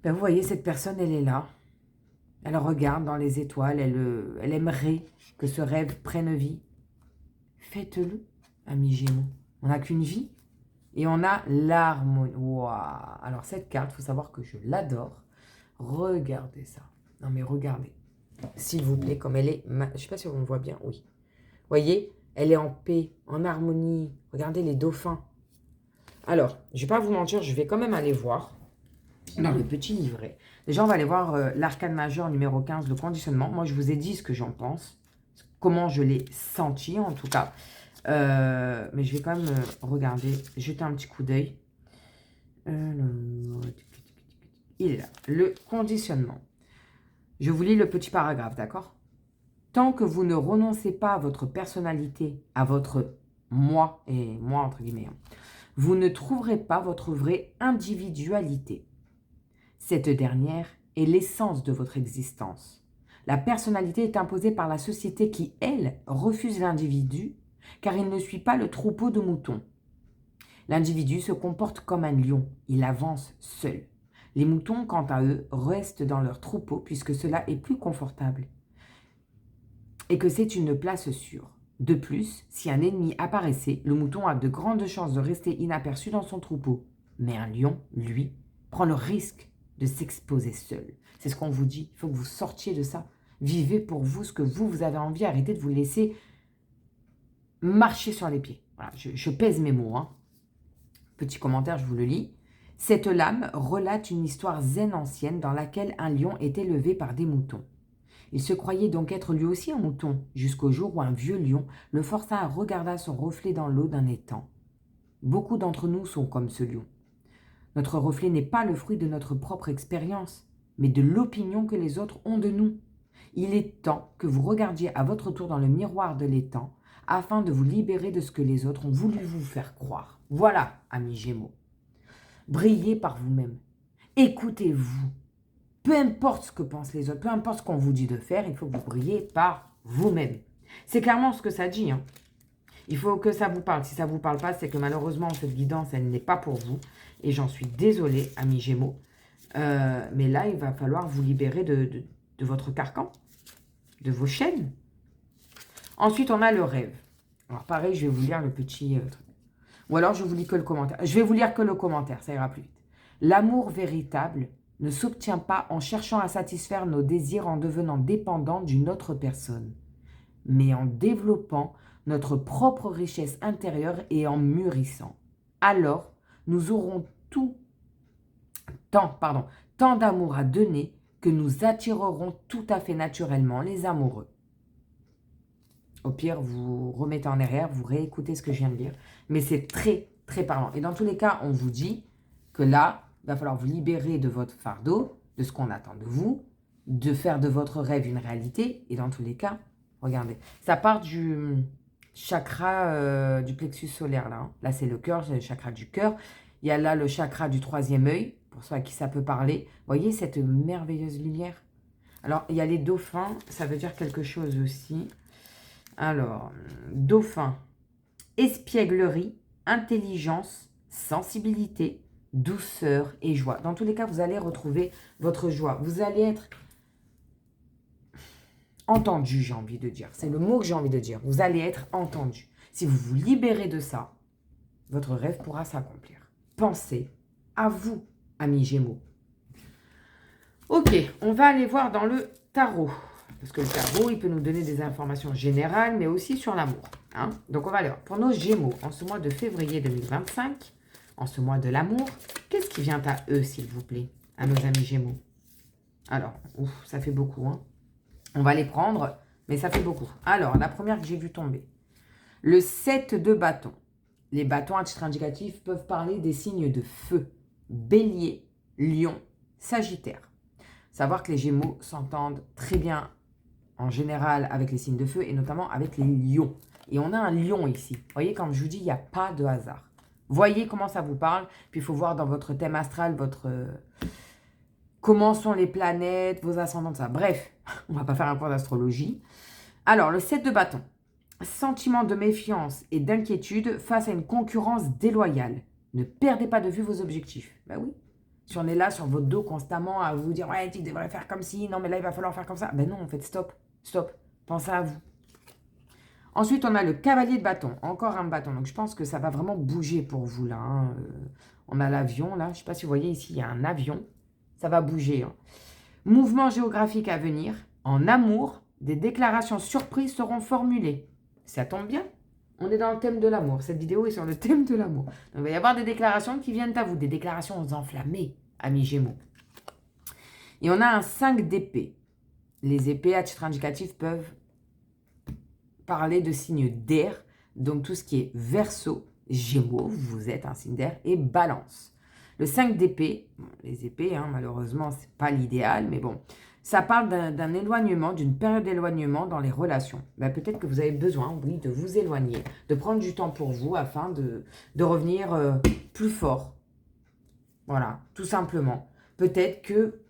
Ben, vous voyez, cette personne, elle est là. Elle regarde dans les étoiles. Elle aimerait que ce rêve prenne vie. Faites-le, amis Gémeaux. On n'a qu'une vie. Et on a l'harmonie. Waouh! Alors, cette carte, il faut savoir que je l'adore. Regardez ça. Non, mais regardez. S'il vous plaît, comme elle est... Je ne sais pas si on voit bien. Oui. Vous voyez, elle est en paix, en harmonie. Regardez les dauphins. Alors, je ne vais pas vous mentir, je vais quand même aller voir dans le petit livret. Déjà, on va aller voir l'arcane majeur numéro 15, le conditionnement. Moi, je vous ai dit ce que j'en pense. Comment je l'ai senti, en tout cas. Mais je vais quand même regarder, jeter un petit coup d'œil. Il est là. Le conditionnement. Je vous lis le petit paragraphe, d'accord? Tant que vous ne renoncez pas à votre personnalité, à votre moi, et moi entre guillemets, vous ne trouverez pas votre vraie individualité. Cette dernière est l'essence de votre existence. La personnalité est imposée par la société qui, elle, refuse l'individu car il ne suit pas le troupeau de moutons. L'individu se comporte comme un lion, il avance seul. Les moutons, quant à eux, restent dans leur troupeau puisque cela est plus confortable. et que c'est une place sûre. De plus, si un ennemi apparaissait, le mouton a de grandes chances de rester inaperçu dans son troupeau. Mais un lion, lui, prend le risque de s'exposer seul. C'est ce qu'on vous dit, il faut que vous sortiez de ça. Vivez pour vous ce que vous avez envie, arrêtez de vous laisser marcher sur les pieds. Voilà, je pèse mes mots. Hein. Petit commentaire, je vous le lis. Cette lame relate une histoire zen ancienne dans laquelle un lion est élevé par des moutons. Il se croyait donc être lui aussi un mouton, jusqu'au jour où un vieux lion le força à regarder son reflet dans l'eau d'un étang. Beaucoup d'entre nous sont comme ce lion. Notre reflet n'est pas le fruit de notre propre expérience, mais de l'opinion que les autres ont de nous. Il est temps que vous regardiez à votre tour dans le miroir de l'étang, afin de vous libérer de ce que les autres ont voulu vous faire croire. Voilà, amis Gémeaux. Brillez par vous-même. Écoutez-vous. Peu importe ce que pensent les autres, peu importe ce qu'on vous dit de faire, il faut que vous brillez par vous-même. C'est clairement ce que ça dit. Hein. Il faut que ça vous parle. Si ça ne vous parle pas, c'est que malheureusement, cette guidance, elle n'est pas pour vous. Et j'en suis désolée, amis Gémeaux. Mais là, il va falloir vous libérer de votre carcan, de vos chaînes. Ensuite, on a le rêve. Alors pareil, je vais vous lire le petit truc. Ou alors, je vous lis que le commentaire. Je vais vous lire que le commentaire, ça ira plus vite. L'amour véritable ne s'obtient pas en cherchant à satisfaire nos désirs en devenant dépendant d'une autre personne, mais en développant notre propre richesse intérieure et en mûrissant. Alors, nous aurons tant d'amour à donner que nous attirerons tout à fait naturellement les amoureux. Au pire, vous remettez en arrière, vous réécoutez ce que je viens de dire. Mais c'est très, très parlant. Et dans tous les cas, on vous dit que là, il va falloir vous libérer de votre fardeau, de ce qu'on attend de vous, de faire de votre rêve une réalité. Et dans tous les cas, regardez, ça part du chakra du plexus solaire. Là, là c'est le cœur, c'est le chakra du cœur. Il y a là le chakra du troisième œil, pour ceux à qui ça peut parler. Voyez cette merveilleuse lumière. Alors, il y a les dauphins, ça veut dire quelque chose aussi. Alors, dauphin, espièglerie, intelligence, sensibilité, douceur et joie. Dans tous les cas, vous allez retrouver votre joie. Vous allez être entendu, j'ai envie de dire. C'est le mot que j'ai envie de dire. Vous allez être entendu. Si vous vous libérez de ça, votre rêve pourra s'accomplir. Pensez à vous, amis Gémeaux. Ok, on va aller voir dans le tarot. Parce que le tarot, il peut nous donner des informations générales, mais aussi sur l'amour. Hein. Donc, on va aller voir. Pour nos Gémeaux, en ce mois de février 2025, en ce mois de l'amour, qu'est-ce qui vient à eux, s'il vous plaît, à nos amis Gémeaux? Alors, ça fait beaucoup. Hein. On va les prendre, mais ça fait beaucoup. Alors, la première que j'ai vue tomber. Le 7 de bâton. Les bâtons à titre indicatif peuvent parler des signes de feu. Bélier, Lion, Sagittaire. Savoir que les Gémeaux s'entendent très bien en général avec les signes de feu et notamment avec les lions. Et on a un lion ici. Vous voyez, comme je vous dis, il n'y a pas de hasard. Voyez comment ça vous parle. Puis il faut voir dans votre thème astral, comment sont les planètes, vos ascendants, ça. Bref, on ne va pas faire un cours d'astrologie. Alors, le 7 de bâton. Sentiment de méfiance et d'inquiétude face à une concurrence déloyale. Ne perdez pas de vue vos objectifs. Ben oui. Si on est là sur votre dos constamment à vous dire « Ouais, tu devrais faire comme ci. Non, mais là, il va falloir faire comme ça. » Ben non, en fait, stop. Stop. Pensez à vous. Ensuite, on a le cavalier de bâton. Encore un bâton. Donc, je pense que ça va vraiment bouger pour vous, là. Hein. On a l'avion, là. Je ne sais pas si vous voyez ici, il y a un avion. Ça va bouger. Hein. Mouvement géographique à venir. En amour, des déclarations surprises seront formulées. Ça tombe bien. On est dans le thème de l'amour. Cette vidéo est sur le thème de l'amour. Donc, il va y avoir des déclarations qui viennent à vous. Des déclarations enflammées, amis Gémeaux. Et on a un 5 d'épée. Les épées, à titre indicatif, peuvent parler de signes d'air. Donc, tout ce qui est Verseau, Gémeaux, vous êtes un signe d'air, et Balance. Le 5 d'épée, bon, les épées, hein, malheureusement, ce n'est pas l'idéal, mais bon, ça parle d'un éloignement, d'une période d'éloignement dans les relations. Ben, peut-être que vous avez besoin, oui, de vous éloigner, de prendre du temps pour vous afin de revenir plus fort. Voilà, tout simplement. Peut-être que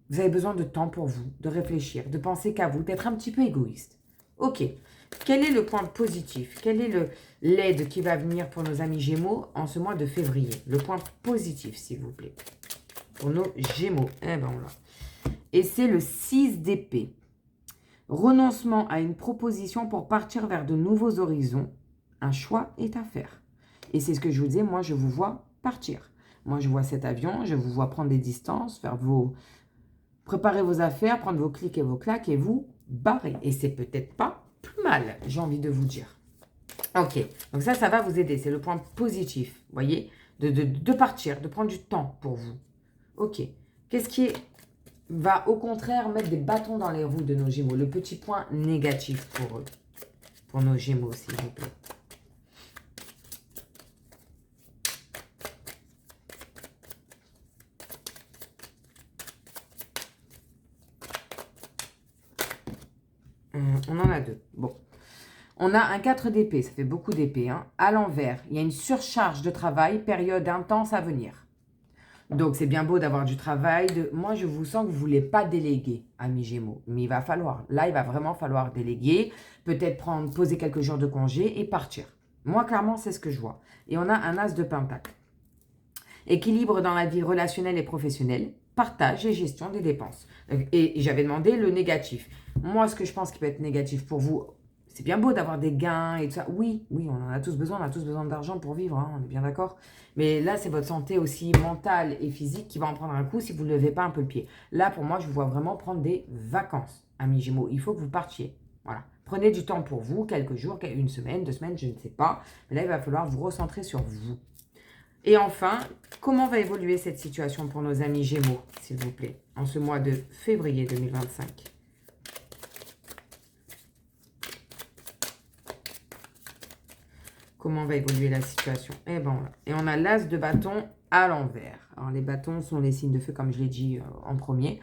vous avez besoin de temps pour vous, de réfléchir, de penser qu'à vous, d'être un petit peu égoïste. Ok, quel est le point positif? Quel est l'aide qui va venir pour nos amis Gémeaux en ce mois de février? Le point positif, s'il vous plaît. Pour nos Gémeaux. Eh ben, on l'a. Et c'est le 6 d'épée. Renoncement à une proposition pour partir vers de nouveaux horizons. Un choix est à faire. Et c'est ce que je vous disais, moi je vous vois partir. Moi je vois cet avion, je vous vois prendre des distances, préparer vos affaires, prendre vos clics et vos claques et vous barrer. Et c'est peut-être pas plus mal, j'ai envie de vous dire. Ok, donc ça va vous aider. C'est le point positif, vous voyez, de partir, de prendre du temps pour vous. Ok, qu'est-ce qui va au contraire mettre des bâtons dans les roues de nos Gémeaux? Le petit point négatif pour eux, pour nos Gémeaux, s'il vous plaît. On en a deux. Bon. On a un 4 d'épée, ça fait beaucoup d'épée. Hein. À l'envers, il y a une surcharge de travail, période intense à venir. Donc, c'est bien beau d'avoir du travail. Moi, je vous sens que vous ne voulez pas déléguer, amis Gémeaux. Mais il va falloir. Là, il va vraiment falloir déléguer. Peut-être poser quelques jours de congé et partir. Moi, clairement, c'est ce que je vois. Et on a un as de pentacle. Équilibre dans la vie relationnelle et professionnelle. Partage et gestion des dépenses. Et j'avais demandé le négatif. Moi, ce que je pense qui peut être négatif pour vous, c'est bien beau d'avoir des gains et tout ça. Oui, on en a tous besoin. On a tous besoin d'argent pour vivre, hein, on est bien d'accord. Mais là, c'est votre santé aussi mentale et physique qui va en prendre un coup si vous ne levez pas un peu le pied. Là, pour moi, je vous vois vraiment prendre des vacances, amis Gémeaux. Il faut que vous partiez. Voilà. Prenez du temps pour vous, quelques jours, une semaine, 2 semaines, je ne sais pas. Mais là, il va falloir vous recentrer sur vous. Et enfin, comment va évoluer cette situation pour nos amis Gémeaux, s'il vous plaît, en ce mois de février 2025 ? Comment va évoluer la situation? Et ben voilà. Et on a l'as de bâton à l'envers. Alors, les bâtons sont les signes de feu, comme je l'ai dit en premier.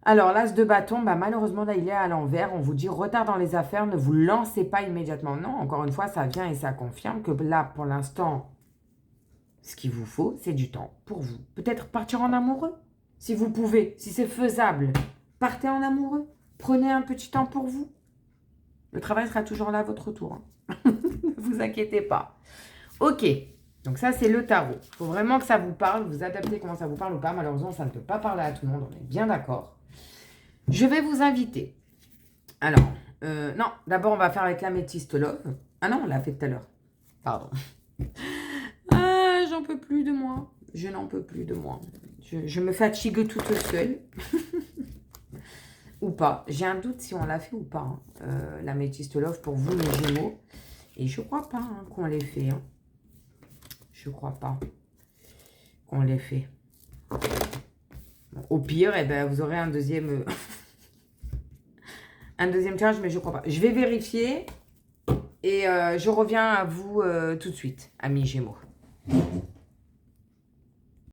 Alors, l'as de bâton, malheureusement, là, il est à l'envers. On vous dit retard dans les affaires, ne vous lancez pas immédiatement. Non, encore une fois, ça vient et ça confirme que là, pour l'instant, ce qu'il vous faut, c'est du temps pour vous. Peut-être partir en amoureux, si vous pouvez, si c'est faisable. Partez en amoureux. Prenez un petit temps pour vous. Le travail sera toujours là à votre tour. Hein. Ne vous inquiétez pas. Ok, donc ça, c'est le tarot. Il faut vraiment que ça vous parle. Vous adaptez comment ça vous parle ou pas. Malheureusement, ça ne peut pas parler à tout le monde. On est bien d'accord. Je vais vous inviter. Alors, non, d'abord, on va faire avec l'améthyste love. Ah non, on l'a fait tout à l'heure. Pardon. Ah, j'en peux plus de moi. Je n'en peux plus de moi. Je me fatigue toute seule. Ou pas. J'ai un doute si on l'a fait ou pas. Hein. L'améthyste love pour vous, les Gémeaux. Et je crois pas hein, qu'on l'ait fait. Hein. Je crois pas qu'on l'ait fait. Bon, au pire, eh ben, vous aurez un deuxième... un deuxième tirage, mais je crois pas. Je vais vérifier et je reviens à vous tout de suite, amis Gémeaux.